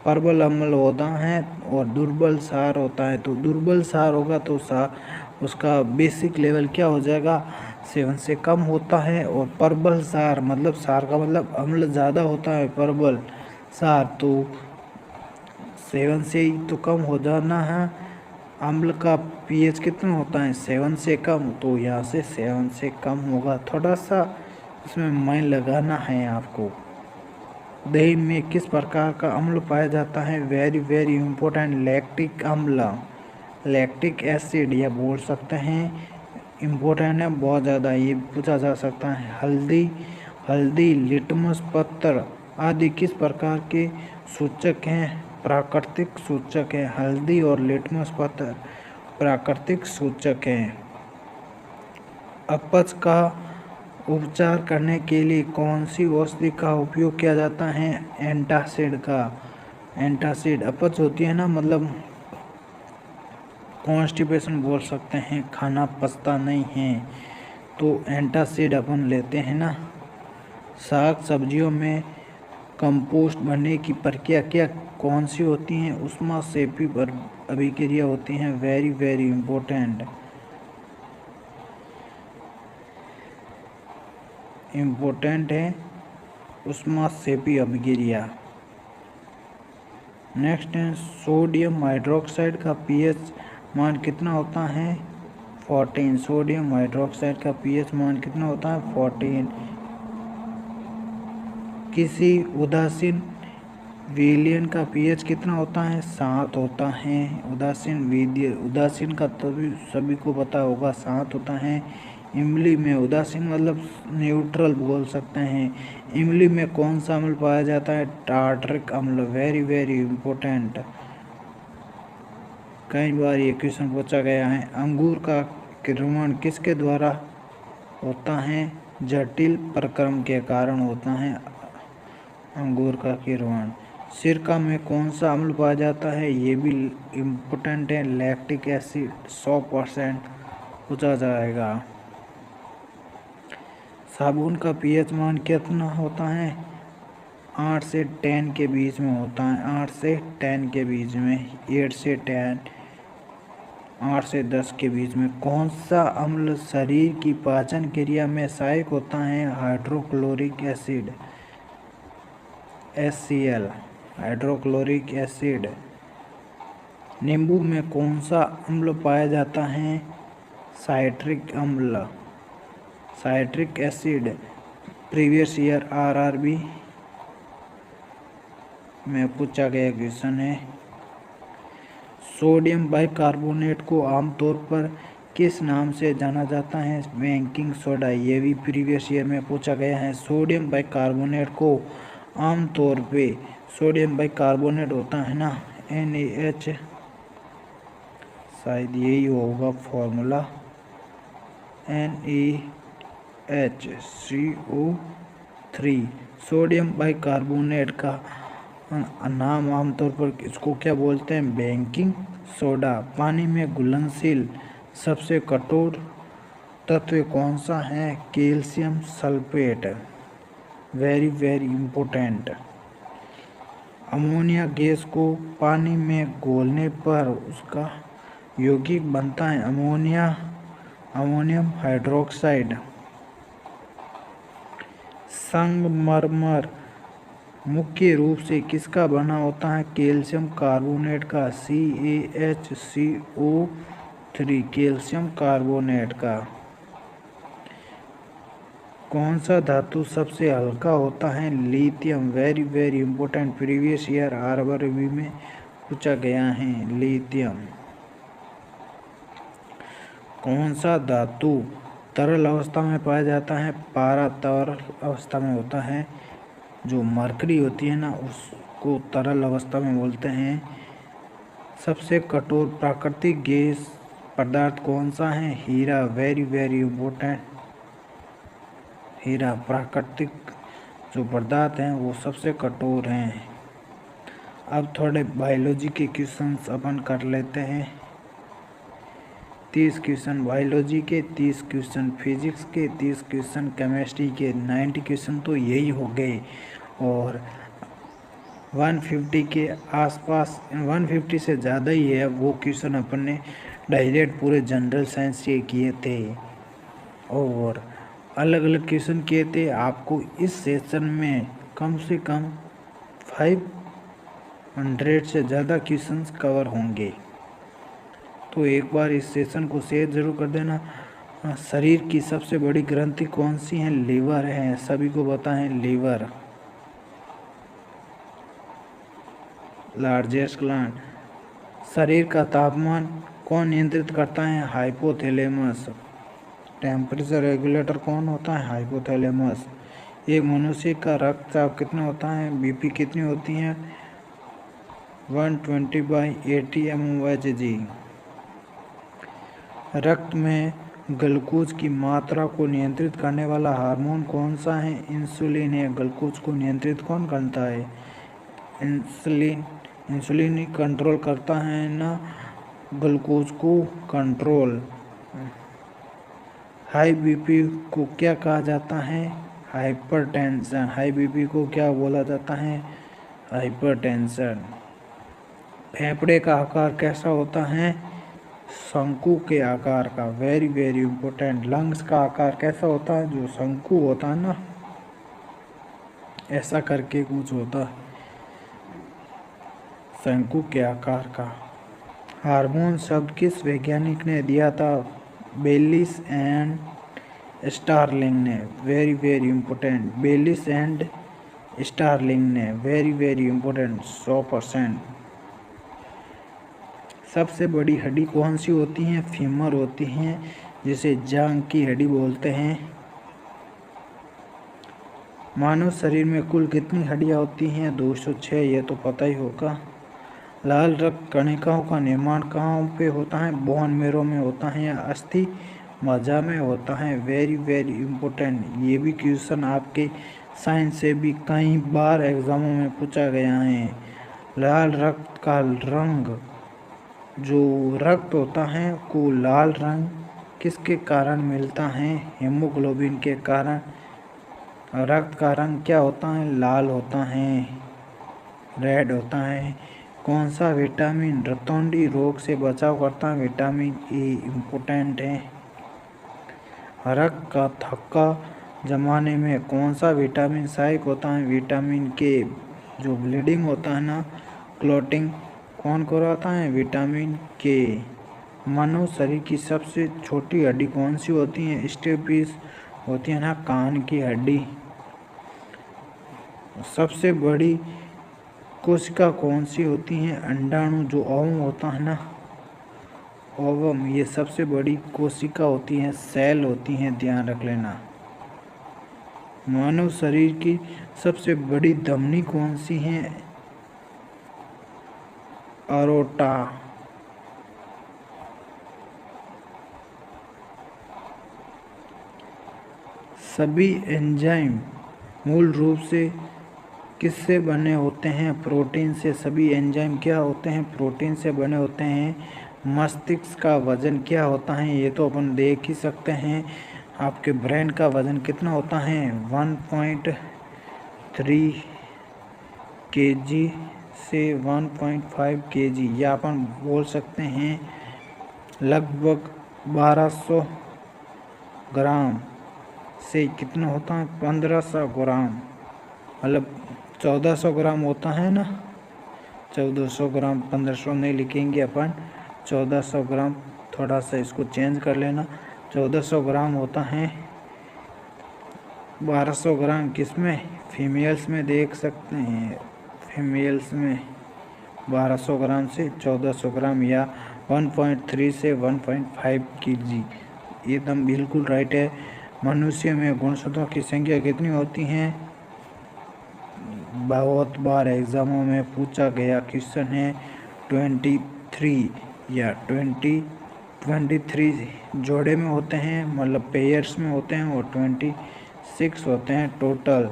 प्रबल अम्ल होता है और दुर्बल क्षार होता है। तो दुर्बल क्षार होगा तो उसका बेसिक लेवल क्या हो जाएगा? 7 से कम होता है। और प्रबल क्षार मतलब क्षार का मतलब अम्ल ज़्यादा होता है, प्रबल क्षार तो 7 से ही तो कम हो जाना है। अम्ल का पीएच कितना होता है? 7 से कम, तो यहाँ से 7 से कम होगा। थोड़ा सा इसमें माइंड लगाना है आपको। दही में किस प्रकार का अम्ल पाया जाता है? वेरी वेरी इम्पोर्टेंट, लैक्टिक अम्ल, लैक्टिक एसिड, या बोल सकते हैं इम्पोर्टेंट है बहुत ज़्यादा, ये पूछा जा सकता है। हल्दी, लिटमस पत्र आदि किस प्रकार के सूचक हैं? प्राकृतिक सूचक है। हल्दी और लिटमस पत्र प्राकृतिक सूचक हैं। अपच का उपचार करने के लिए कौन सी औषधि का उपयोग किया जाता है? एंटासिड का। एंटासिड, अपच होती है ना, मतलब कॉन्स्टिपेशन बोल सकते हैं, खाना पचता नहीं है, तो एंटासिड अपन लेते हैं ना। साग सब्जियों में कंपोस्ट बनने की प्रक्रिया क्या कौन सी होती हैं? ऊष्माक्षेपी अभिक्रिया होती हैं। वेरी वेरी इम्पोर्टेंट है ऊष्माक्षेपी अभिक्रिया। नेक्स्ट है सोडियम हाइड्रोक्साइड का पीएच मान कितना होता है? 14। सोडियम हाइड्रोक्साइड का पीएच मान कितना होता है? 14। किसी उदासीन विलयन का पीएच कितना होता है? 7 होता है। उदासीन का सभी को पता होगा 7 होता है। इमली में उदासीन मतलब न्यूट्रल बोल सकते हैं। इमली में कौन सा अम्ल पाया जाता है? टार्टरिक अम्ल। वेरी वेरी इम्पोर्टेंट, कई बार ये क्वेश्चन पूछा गया है। अंगूर का किण्वन किसके द्वारा होता है? जटिल प्रक्रम के कारण होता है अंगूर का किण्वन। सिरका में कौन सा अम्ल पाया जाता है? ये भी इम्पोर्टेंट है, लैक्टिक एसिड। 100% पूछा जाएगा। साबुन का पीएच मान कितना होता है? 8 से 10 के बीच में होता है। 8 से 10 के बीच में, 8 से 10, 8 से 10 के बीच में। कौन सा अम्ल शरीर की पाचन क्रिया में सहायक होता है? Hydrochloric acid, HCl, hydrochloric acid. नींबू में कौन सा अम्ल पाया जाता है? साइट्रिक अम्ल, citric acid. Previous year RRB में पूछा गया क्वेश्चन है। सोडियम बाइकार्बोनेट को आमतौर पर किस नाम से जाना जाता है? Baking soda. ये भी प्रीवियस ईयर में पूछा गया है। सोडियम बाइकार्बोनेट को आमतौर पे सोडियम बाइकार्बोनेट होता है ना, NaH, शायद यही होगा फॉर्मूला, NaHCO3। सोडियम बाइकार्बोनेट का नाम आमतौर पर इसको क्या बोलते हैं? Baking soda. पानी में घुलनशील सबसे कठोर तत्व कौन सा है? Calcium sulphate. Very very important. Ammonia gas को पानी में घोलने पर उसका यौगिक बनता है अमोनियम हाइड्रोक्साइड। संगमरमर मुख्य रूप से किसका बना होता है? कैल्शियम कार्बोनेट का, CaHCO3, कैल्शियम कार्बोनेट का। कौन सा धातु सबसे हल्का होता है? Lithium. Very very important, previous year RRB में पूछा गया है, लिथियम। कौन सा धातु तरल अवस्था में पाया जाता है? पारा तरल अवस्था में होता है। जो मरकरी होती है ना, उसको तरल अवस्था में बोलते हैं। सबसे कठोर प्राकृतिक गैस पदार्थ कौन सा है? हीरा। वेरी वेरी इम्पोर्टेंट, हीरा। प्राकृतिक जो पदार्थ हैं वो सबसे कठोर हैं। अब थोड़े बायोलॉजी के क्वेश्चंस अपन कर लेते हैं। 30 क्वेश्चन बायोलॉजी के, 30 क्वेश्चन फिजिक्स के, 30 क्वेश्चन केमिस्ट्री के। 90 क्वेश्चन तो यही हो गए, और 150 के आसपास, 150 से ज़्यादा ही है वो क्वेश्चन अपन ने डायरेक्ट पूरे जनरल साइंस के किए थे, और अलग अलग क्वेश्चन किए थे। आपको इस सेशन में कम से कम 500 से ज़्यादा क्वेश्चंस कवर होंगे। तो एक बार इस सेशन को शेयर ज़रूर कर देना। शरीर की सबसे बड़ी ग्रंथि कौन सी है? लीवर है। सभी को पता है लीवर। Largest gland. शरीर का तापमान कौन नियंत्रित करता है? हाइपोथैलेमस। टेम्परेचर रेगुलेटर कौन होता है? हाइपोथैलेमस। एक मनुष्य का रक्तचाप कितना होता है? बीपी कितनी होती है? 120/80 mmHg। रक्त में ग्लूकोज की मात्रा को नियंत्रित करने वाला हार्मोन कौन सा है? इंसुलिन है। ग्लूकोज को नियंत्रित कौन करता है? इंसुलिन। इंसुलिन ही कंट्रोल करता है ना ग्लूकोज को कंट्रोल। हाई बीपी को क्या कहा जाता है? हाइपरटेंशन। हाई बीपी को क्या बोला जाता है? हाइपरटेंशन। फेफड़े का आकार कैसा होता है? शंकु के आकार का। Very very important. लंग्स का आकार कैसा होता है? जो शंकु होता है ना, ऐसा करके कुछ होता है, शंकु के आकार का। हार्मोन शब्द किस वैज्ञानिक ने दिया था? बेलिस एंड स्टार्लिंग ने। Very very important. Bayliss and Starling ने। Very very important. 100%। सबसे बड़ी हड्डी कौन सी होती है? फीमर होती हैं, जिसे जांघ की हड्डी बोलते हैं। मानव शरीर में कुल कितनी हड्डियां होती हैं? 206। ये तो पता ही होगा। लाल रक्त कणिकाओं का निर्माण कहाँ पे होता है? बोन मेरो में होता है या अस्थि मज्जा में होता है? Very very important. ये भी क्वेश्चन आपके साइंस से भी कई बार एग्जामों में पूछा गया है। लाल रक्त का रंग, जो रक्त होता है को लाल रंग किसके कारण मिलता है? हीमोग्लोबिन के कारण। रक्त का रंग क्या होता है? लाल होता है, रेड होता है। कौन सा विटामिन रतौंधी रोग से बचाव करता है? विटामिन ए इम्पोर्टेंट है। रक्त का थक्का जमाने में कौन सा विटामिन सहायक होता है? विटामिन के। जो ब्लीडिंग होता है ना, क्लॉटिंग कौन करवाता है? विटामिन के। मानव शरीर की सबसे छोटी हड्डी कौन सी होती है? स्टेपिस होती है ना, कान की हड्डी। सबसे बड़ी कोशिका कौन सी होती है? अंडाणु, जो ओवम होता है ना, ओवम, ये सबसे बड़ी कोशिका होती है, सेल होती हैं, ध्यान रख लेना। मानव शरीर की सबसे बड़ी धमनी कौन सी है? अरोटा। सभी एंजाइम मूल रूप से किससे बने होते हैं? प्रोटीन से। सभी एंजाइम क्या होते हैं? प्रोटीन से बने होते हैं। मस्तिष्क का वजन क्या होता है? ये तो अपन देख ही सकते हैं। आपके ब्रेन का वजन कितना होता है? 1.3 kg से 1.5 kg, या अपन बोल सकते हैं लगभग 1200 ग्राम से कितना होता है? 1500 ग्राम, मतलब 1400 ग्राम होता है ना। 1400 ग्राम, 1500 नहीं लिखेंगे अपन, 1400 ग्राम। थोड़ा सा इसको चेंज कर लेना। 1400 ग्राम होता है। 1200 ग्राम किस में? फीमेल्स में देख सकते हैं। फीमेल्स में 1200 ग्राम से 1400 ग्राम, या 1.3 से 1.5 kg, एकदम बिल्कुल राइट है। मनुष्य में गुणसूत्रों की संख्या कितनी होती हैं? बहुत बार एग्जामों में पूछा गया क्वेश्चन है। 23 या 23 जोड़े में होते हैं, मतलब पेयर्स में होते हैं, और 26 होते हैं टोटल।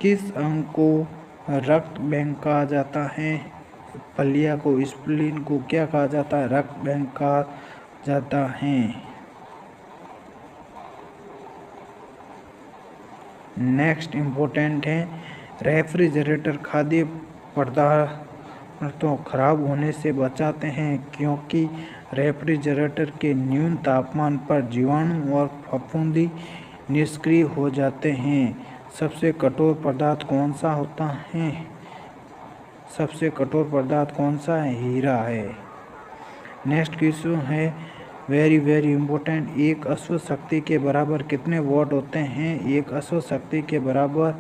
किस अंग को रक्त बैंक कहा जाता है? पलिया को, स्प्लीन को क्या कहा जाता है? रक्त बैंक कहा जाता है। नेक्स्ट इम्पोर्टेंट है, रेफ्रिजरेटर खाद्य पदार्थों खराब होने से बचाते हैं, क्योंकि रेफ्रिजरेटर के न्यून तापमान पर जीवाणु और फफूंदी निष्क्रिय हो जाते हैं। सबसे कठोर पदार्थ कौन सा होता है? सबसे कठोर पदार्थ कौन सा है? हीरा है। नेक्स्ट क्वेश्चन है वेरी वेरी इंपॉर्टेंट, एक अश्व शक्ति के बराबर कितने वॉट होते हैं? एक अश्व शक्ति के बराबर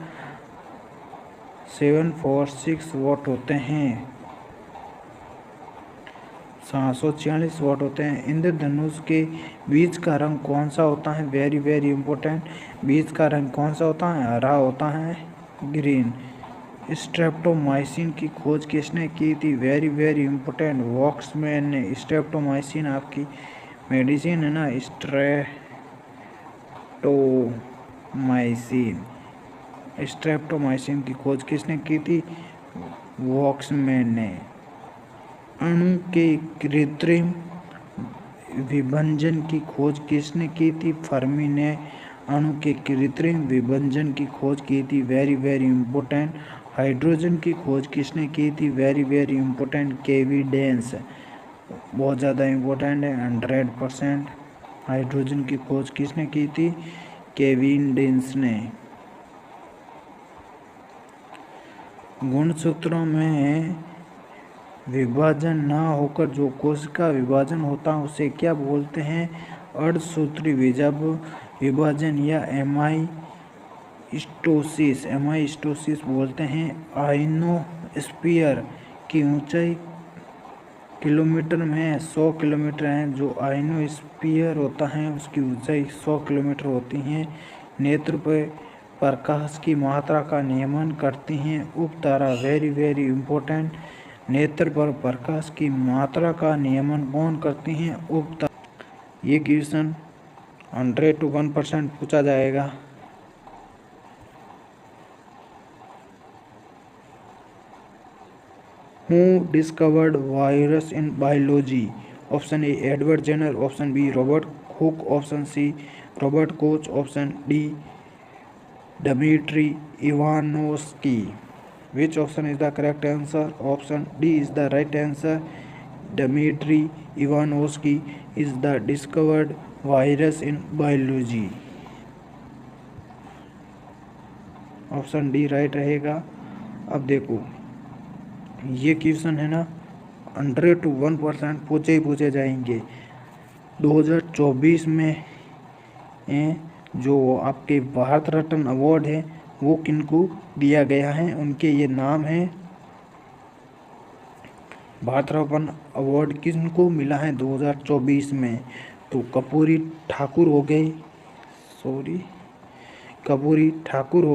746 वाट होते हैं, 746 वाट होते हैं। इंद्रधनुष के बीज का रंग कौन सा होता है? Very very important. बीज का रंग कौन सा होता है? हरा होता है, ग्रीन। स्ट्रेप्टोमाइसिन की खोज किसने की थी? वेरी वेरी इंपॉर्टेंट, वॉक्समैन ने। स्ट्रेप्टोमाइसिन आपकी मेडिसिन है ना, स्ट्रेप्टोमाइसिन की खोज किसने की थी? वॉक्समैन ने। अणु के कृत्रिम विभंजन की खोज किसने की थी? फर्मी ने अणु के कृत्रिम विभंजन की खोज की थी। Very very important. हाइड्रोजन की खोज किसने की थी? Very very important, Cavendish. बहुत ज़्यादा इंपॉर्टेंट है, 100%। हाइड्रोजन की खोज किसने की थी? केविडेंस ने। गुणसूत्रों में विभाजन ना होकर जो कोशिका विभाजन होता है उसे क्या बोलते हैं? अर्धसूत्री विभाजन या एमाइस्टोसिस बोलते हैं। आइनोस्फीयर की ऊंचाई किलोमीटर में 100 किलोमीटर है। जो आइनोस्फीयर होता है उसकी ऊंचाई 100 किलोमीटर होती है। नेत्र पर प्रकाश की मात्रा का नियमन करती हैं उपतारा। Very very important. नेत्र पर प्रकाश की मात्रा का नियमन कौन करती हैं? उपतारा। ये क्वेश्चन 100 to 1% पूछा जाएगा। Who discovered virus in biology? Option A Edward Jenner, option B Robert Hooke, option C Robert Koch, option D Dmitry Ivanovsky. Which option is the correct answer? Option D is the right answer. Dmitry Ivanovsky is the discovered virus in biology. Option D right रहेगा। अब देखो ये question है ना 100 to 1% पूछे जाएंगे। 2024 में जो आपके भारत रत्न अवार्ड है वो किनको दिया गया है? उनके ये नाम है। भारत रत्न अवार्ड किनको मिला है 2024 में? तो कर्पूरी ठाकुर हो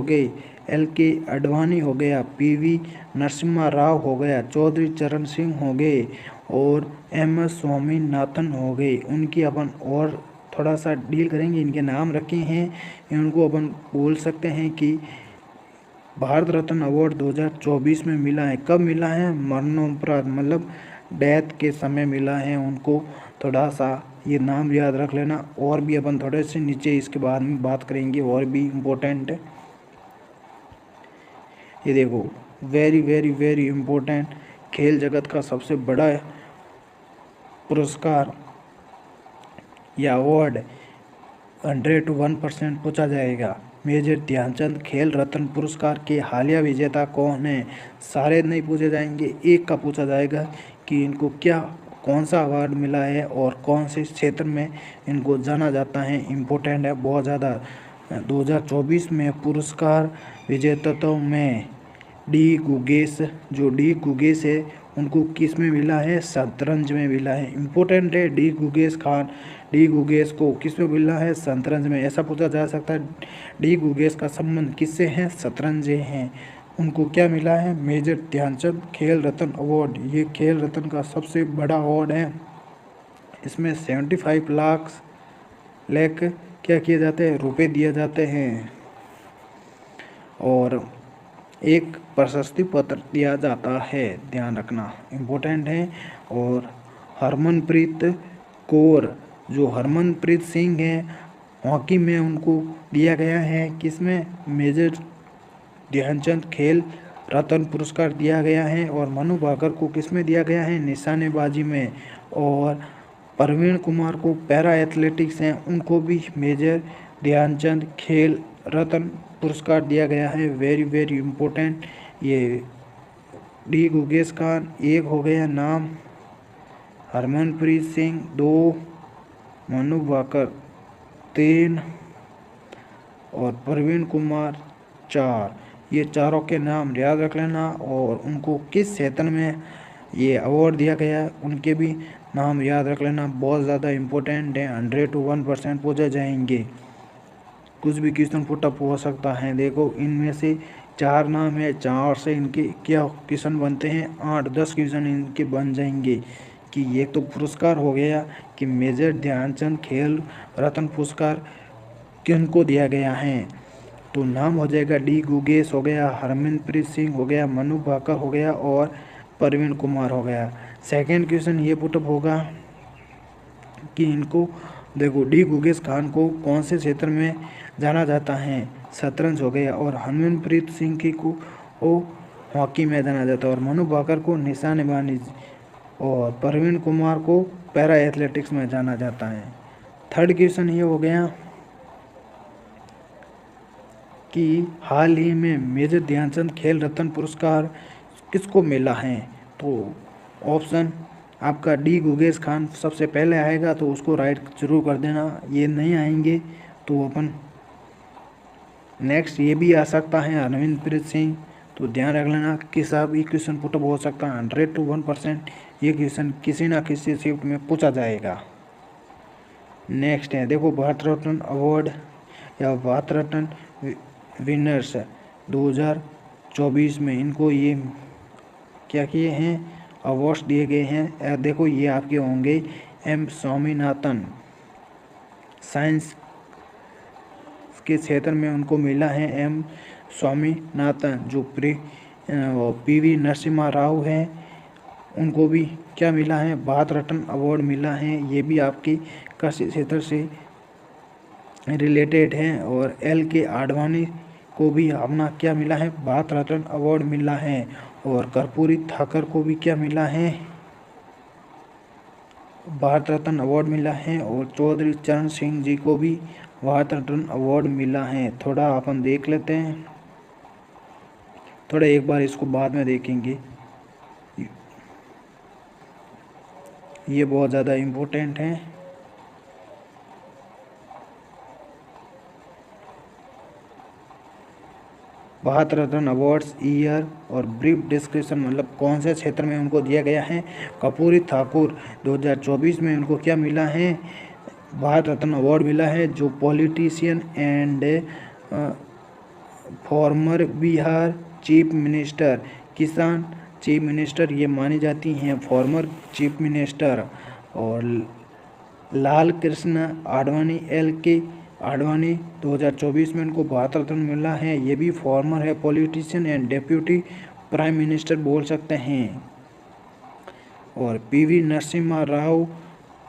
गए, LK अडवाणी हो गया, PV नरसिम्हा राव हो गया, चौधरी चरण सिंह हो गए और MS स्वामीनाथन हो गए। उनकी अपन और थोड़ा सा डील करेंगे। इनके नाम रखे हैं, इनको अपन बोल सकते हैं कि भारत रत्न अवार्ड 2024 में मिला है। कब मिला है? मरणोपरांत, मतलब डेथ के समय मिला है उनको। थोड़ा सा ये नाम याद रख लेना। और भी अपन थोड़े से नीचे इसके बाद में बात करेंगे, और भी इम्पोर्टेंट है। ये देखो वेरी वेरी वेरी इम्पोर्टेंट, खेल जगत का सबसे बड़ा पुरस्कार या अवार्ड 100 to 1% पूछा जाएगा। मेजर ध्यानचंद खेल रत्न पुरस्कार के हालिया विजेता कौन है? सारे नहीं पूछे जाएंगे, एक का पूछा जाएगा कि इनको कौन सा अवार्ड मिला है और कौन से क्षेत्र में इनको जाना जाता है। इम्पोर्टेंट है बहुत ज़्यादा। 2024 में पुरस्कार विजेताओं में डी गुगेश है, उनको किस में मिला है? शतरंज में मिला है। इम्पोर्टेंट है डी गुगेश को किस में मिला है? शतरंज में। ऐसा पूछा जा सकता है डी गुगेश का संबंध किससे है? शतरंज हैं। उनको क्या मिला है? मेजर ध्यानचंद खेल रत्न अवार्ड। ये खेल रत्न का सबसे बड़ा अवार्ड है। इसमें 75 लाख क्या किए जाते हैं? रुपए दिए जाते हैं और एक प्रशस्ति पत्र दिया जाता है, ध्यान रखना, इम्पोर्टेंट है। और हरमनप्रीत कौर, जो हरमनप्रीत सिंह हैं हॉकी में, उनको दिया गया है किसमें? मेजर ध्यानचंद खेल रत्न पुरस्कार दिया गया है। और मनु भाकर को किसमें दिया गया है? निशानेबाजी में। और प्रवीण कुमार को पैरा एथलेटिक्स हैं, उनको भी मेजर ध्यानचंद खेल रत्न पुरस्कार दिया गया है। Very very important. ये डी गुगेश खान एक हो गया नाम, हरमनप्रीत सिंह 2, मनु भाकर 3 और प्रवीण कुमार 4। ये चारों के नाम याद रख लेना और उनको किस क्षेत्र में ये अवार्ड दिया गया है उनके भी नाम याद रख लेना। बहुत ज़्यादा इम्पोर्टेंट है, 100 to 1% पूछे जाएंगे। कुछ भी क्वेश्चन पुटअप हो सकता है। देखो इनमें से 4 नाम है, 4 से इनके क्या क्वेश्चन बनते हैं, 8-10 क्वेश्चन इनके बन जाएंगे। कि ये तो पुरस्कार हो गया कि मेजर ध्यानचंद खेल रत्न पुरस्कार किनको दिया गया है। तो नाम हो जाएगा डी गुगेश हो गया, हरमनप्रीत सिंह हो गया, मनु भाकर हो गया और प्रवीण कुमार हो गया। सेकंड क्वेश्चन ये पुटअप होगा कि इनको देखो डी गुगेश खान को कौन से क्षेत्र में जाना जाता है, शतरंज हो गया, और हरमनप्रीत सिंह की को हॉकी में जाना जाता है, और मनु भाकर को निशानेबाजी, और प्रवीण कुमार को पैरा एथलेटिक्स में जाना जाता है। थर्ड क्वेश्चन ये हो गया कि हाल ही में मेजर ध्यानचंद खेल रत्न पुरस्कार किसको मिला है। तो ऑप्शन आपका डी गुगेश खान सबसे पहले आएगा तो उसको राइट जरूर कर देना। ये नहीं आएंगे तो अपन नेक्स्ट ये भी आ सकता है हरमनप्रीत सिंह। तो ध्यान रख लेना कि साहब ये क्वेश्चन पुटअप हो सकता है 100 to 1% ये क्वेश्चन किसी ना किसी शिफ्ट में पूछा जाएगा। नेक्स्ट है देखो भारत रत्न अवार्ड या भारत रत्न विनर्स 2024 में इनको ये क्या किए हैं, अवार्ड्स दिए गए हैं। देखो ये आपके होंगे एम स्वामीनाथन, साइंस के क्षेत्र में उनको मिला है एम स्वामीनाथन। जो पीवी नरसिम्हा राव है उनको भी क्या मिला है, भारत रत्न अवार्ड मिला है। ये भी आपके कृषि क्षेत्र से रिलेटेड है। और एल के आडवाणी को भी अपना क्या मिला है, भारत रत्न अवार्ड मिला है। और कर्पूरी ठाकर को भी क्या मिला है, भारत रत्न अवार्ड मिला है। और चौधरी चरण सिंह जी को भी भारत रत्न अवार्ड मिला है। थोड़ा अपन देख लेते हैं, थोड़ा एक बार इसको बाद में देखेंगे, ये बहुत ज़्यादा इम्पोर्टेंट है। भारत रत्न अवार्ड्स ईयर और ब्रीफ डिस्क्रिप्शन, मतलब कौन से क्षेत्र में उनको दिया गया है। कर्पूरी ठाकुर 2024 में उनको क्या मिला है, भारत रत्न अवार्ड मिला है। जो politician and farmer Bihar chief minister, किसान चीफ मिनिस्टर ये मानी जाती हैं, फॉर्मर चीफ मिनिस्टर। और लाल कृष्ण आडवाणी, एल के आडवाणी 2024 में उनको भारत रत्न मिला है। ये भी फॉर्मर है, politician and deputy prime minister बोल सकते हैं। और पीवी नरसिम्हा राव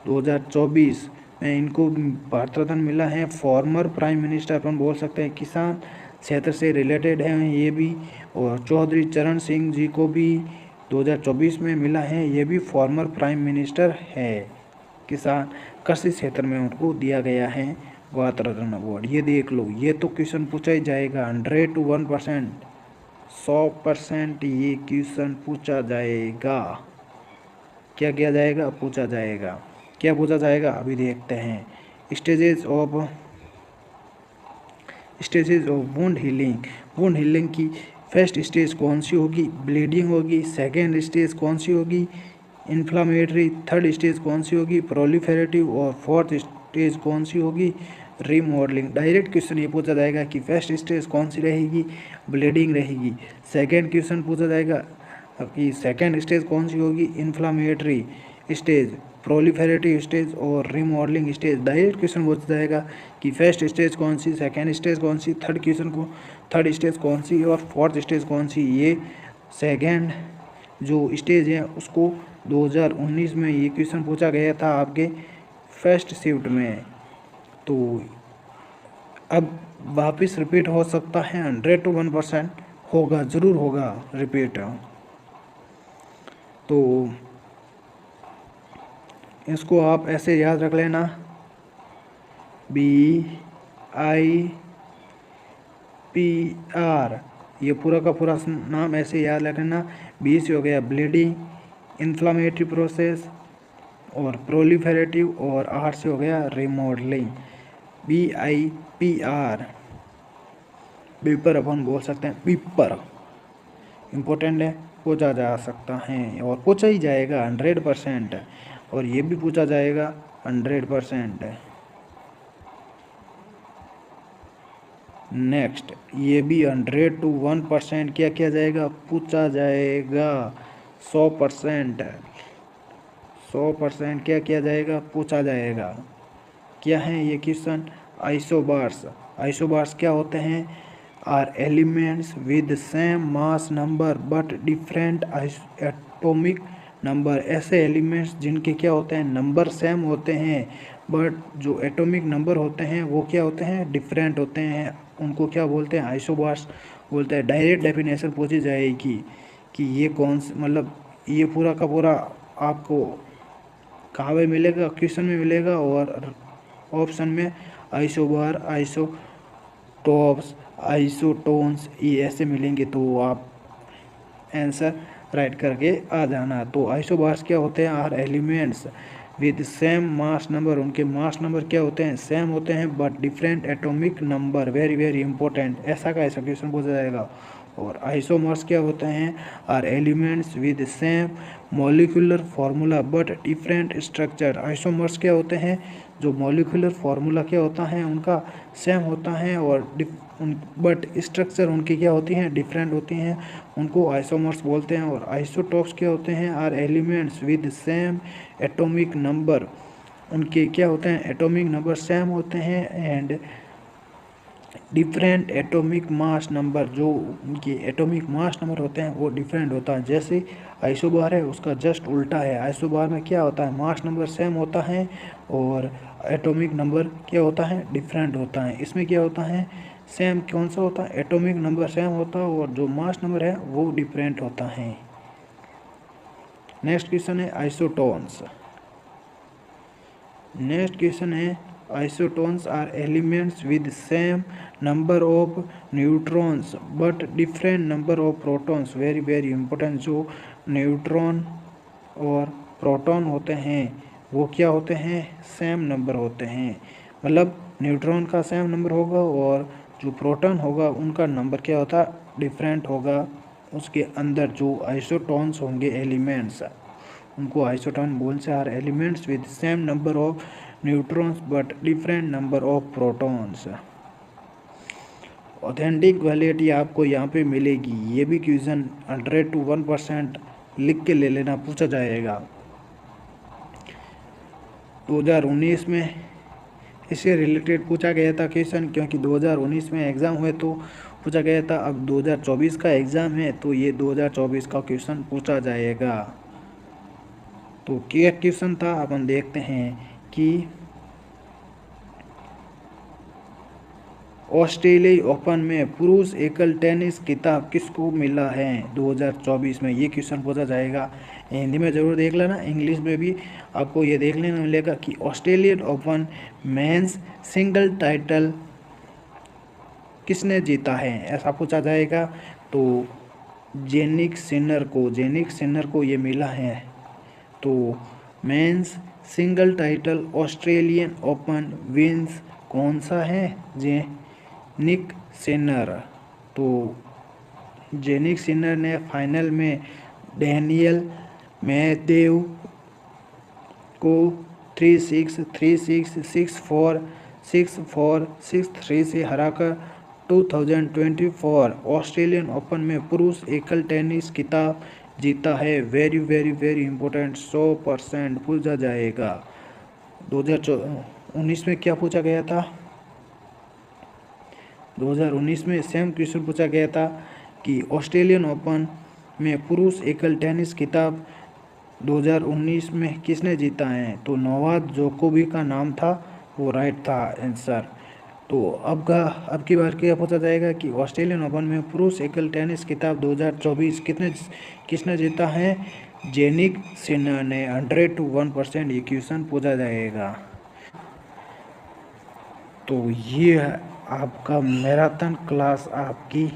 2024 में इनको भारत रत्न मिला है, फॉर्मर प्राइम मिनिस्टर अपन बोल सकते हैं, किसान क्षेत्र से रिलेटेड है ये भी। और चौधरी चरण सिंह जी को भी 2024 में मिला है, ये भी फॉर्मर प्राइम मिनिस्टर है, किसान कृषि क्षेत्र में उनको दिया गया है भारत रत्न अवार्ड। ये देख लो, ये तो क्वेश्चन पूछा ही जाएगा 100 to 1%, 100% ये क्वेश्चन पूछा जाएगा। क्या किया जाएगा, पूछा जाएगा। क्या पूछा जाएगा अभी देखते हैं। Stages of wound healing, wound healing की फर्स्ट स्टेज कौन सी होगी, ब्लीडिंग होगी। सेकेंड स्टेज कौन सी होगी, इन्फ्लामेटरी। थर्ड स्टेज कौन सी होगी, प्रोलिफेरेटिव। और फोर्थ स्टेज कौन सी होगी, रीमॉडलिंग। डायरेक्ट क्वेश्चन ये पूछा जाएगा कि फर्स्ट स्टेज कौन सी रहेगी, ब्लीडिंग रहेगी। सेकेंड क्वेश्चन पूछा जाएगा कि सेकेंड स्टेज कौन सी होगी, इन्फ्लामेटरी स्टेज, प्रोलिफेरेटिव स्टेज और रीमॉडलिंग स्टेज। डायरेक्ट क्वेश्चन पूछा जाएगा कि फर्स्ट स्टेज कौन सी, सेकेंड स्टेज कौन सी, थर्ड स्टेज कौन सी और फोर्थ स्टेज कौन सी। ये सेकेंड जो स्टेज है उसको 2019 में ये क्वेश्चन पूछा गया था आपके फर्स्ट शिफ्ट में। तो अब वापस रिपीट हो सकता है, 100 to 1% होगा, ज़रूर होगा रिपीट। तो इसको आप ऐसे याद रख लेना, BIPR, ये पूरा का पूरा नाम ऐसे याद रखना। बी से हो गया ब्लीडिंग, इन्फ्लामेटरी प्रोसेस और प्रोलिफेरेटिव, और आर से हो गया रिमॉडलिंग। BIPR पेपर अपन बोल सकते हैं पेपर, इम्पोर्टेंट है, पूछा जा सकता है और पूछा ही जाएगा 100%। और ये भी पूछा जाएगा 100%। नेक्स्ट, ये भी 100 to 1% क्या किया जाएगा, पूछा जाएगा। 100%, 100% क्या किया जाएगा, पूछा जाएगा। क्या है ये क्वेश्चन, आइसोबार्स। आइसोबार्स क्या होते हैं, are elements with same mass number but different atomic number. ऐसे एलिमेंट्स जिनके क्या होते हैं, नंबर सेम होते हैं बट जो एटॉमिक नंबर होते हैं वो क्या होते हैं, डिफरेंट होते हैं। उनको क्या बोलते हैं, आइसोबार्स बोलते हैं। डायरेक्ट डेफिनेशन पूछी जाएगी कि ये कौन से, मतलब ये पूरा का पूरा आपको कहाँ पे मिलेगा, क्वेश्चन में मिलेगा और ऑप्शन में आइसोबार, आइसोटॉप्स, आइसोटोन्स ये ऐसे मिलेंगे, तो आप आंसर राइट करके आ जाना। तो आइसोबार्स क्या होते हैं, are elements with same mass number. उनके मास नंबर क्या होते हैं, सेम होते हैं but different atomic number. Very very important, ऐसा का ऐसा क्वेश्चन पूछा जाएगा। और आइसोमर्स क्या होते हैं, are elements with same molecular formula but different structure. Isomers क्या होते हैं, जो मॉलिक्यूलर फार्मूला क्या होता है उनका सेम होता है और बट स्ट्रक्चर उनकी क्या होती हैं, डिफरेंट होती हैं, उनको आइसोमर्स बोलते हैं। और आइसोटॉप्स क्या होते हैं, are elements with same atomic number. उनके क्या होते हैं, एटॉमिक नंबर सेम होते हैं and different atomic mass number. जो उनके एटॉमिक मास नंबर होते हैं वो डिफरेंट होता है। जैसे आइसोबार है उसका जस्ट उल्टा है। आइसोबार में क्या होता है, मास नंबर सेम होता है और एटॉमिक नंबर क्या होता है, डिफरेंट होता है। इसमें क्या होता है, सेम कौन सा होता है, एटॉमिक नंबर सेम होता है और जो मास नंबर है वो डिफरेंट होता है। नेक्स्ट क्वेश्चन है आइसोटोन्स। नेक्स्ट क्वेश्चन है isotones are elements with same number of neutrons but different number of protons. Very very important, जो न्यूट्रॉन और प्रोटॉन होते हैं वो क्या होते हैं, सेम नंबर होते हैं। मतलब न्यूट्रॉन का सेम नंबर होगा और जो प्रोटॉन होगा उनका नंबर क्या होता है, डिफरेंट होगा। उसके अंदर जो आइसोटोन्स होंगे एलिमेंट्स, उनको आइसोटोन बोल से are elements with same number of neutrons but different number of protons. Authentic validity आपको यहाँ पे मिलेगी। ये भी क्वेश्चन 100 to 1% लिख के ले लेना, पूछा जाएगा। 2019 में इससे रिलेटेड पूछा गया था क्वेश्चन, क्योंकि 2019 में एग्ज़ाम हुए तो पूछा गया था। अब 2024 का एग्ज़ाम है तो ये 2024 का क्वेश्चन पूछा जाएगा। तो क्या क्वेश्चन था अपन देखते हैं कि ऑस्ट्रेलियाई ओपन में पुरुष एकल टेनिस खिताब किसको मिला है 2024 में, ये क्वेश्चन पूछा जाएगा। हिंदी में ज़रूर देख लेना, इंग्लिश में भी आपको ये देखने में मिलेगा कि Australian open mains single title किसने जीता है, ऐसा पूछा जाएगा। तो जेनिक सिनर को ये मिला है। तो men's single title Australian Open wins कौन सा है, जेनिक सिनर। तो जेनिक सिनर ने फाइनल में डैनियल मैथ्यू को 3-6, 3-6, 6-4, 6-4, 6-3 से हराकर 2024 ऑस्ट्रेलियन ओपन में पुरुष एकल टेनिस खिताब जीता है। वेरी वेरी वेरी इंपॉर्टेंट, 100% पूछा जाएगा। 2019 में क्या पूछा गया था, 2019 में सेम क्वेश्चन पूछा गया था कि ऑस्ट्रेलियन ओपन में पुरुष एकल टेनिस खिताब 2019 में किसने जीता है, तो नोवाक जोकोविच का नाम था, वो राइट था आंसर। तो अब की बार क्या पूछा जाएगा कि ऑस्ट्रेलियन ओपन में पुरुष एकल टेनिस खिताब 2024 किसने जीता है, जेनिक सिनर ने। 100 to 1% ये क्वेश्चन पूछा जाएगा। तो ये आपका मैराथन क्लास आपकी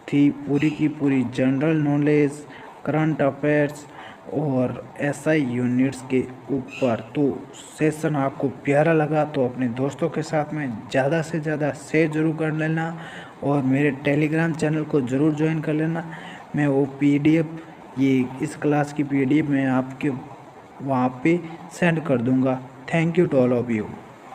थी पूरी की पूरी, जनरल नॉलेज, करंट अफेयर्स, और एसआई यूनिट्स के ऊपर। तो सेशन आपको प्यारा लगा तो अपने दोस्तों के साथ में ज़्यादा से ज़्यादा शेयर ज़रूर कर लेना और मेरे टेलीग्राम चैनल को ज़रूर ज्वाइन कर लेना। मैं वो पीडीएफ, ये इस क्लास की पीडीएफ मैं आपके वहाँ पे सेंड कर दूँगा। Thank you to all of you.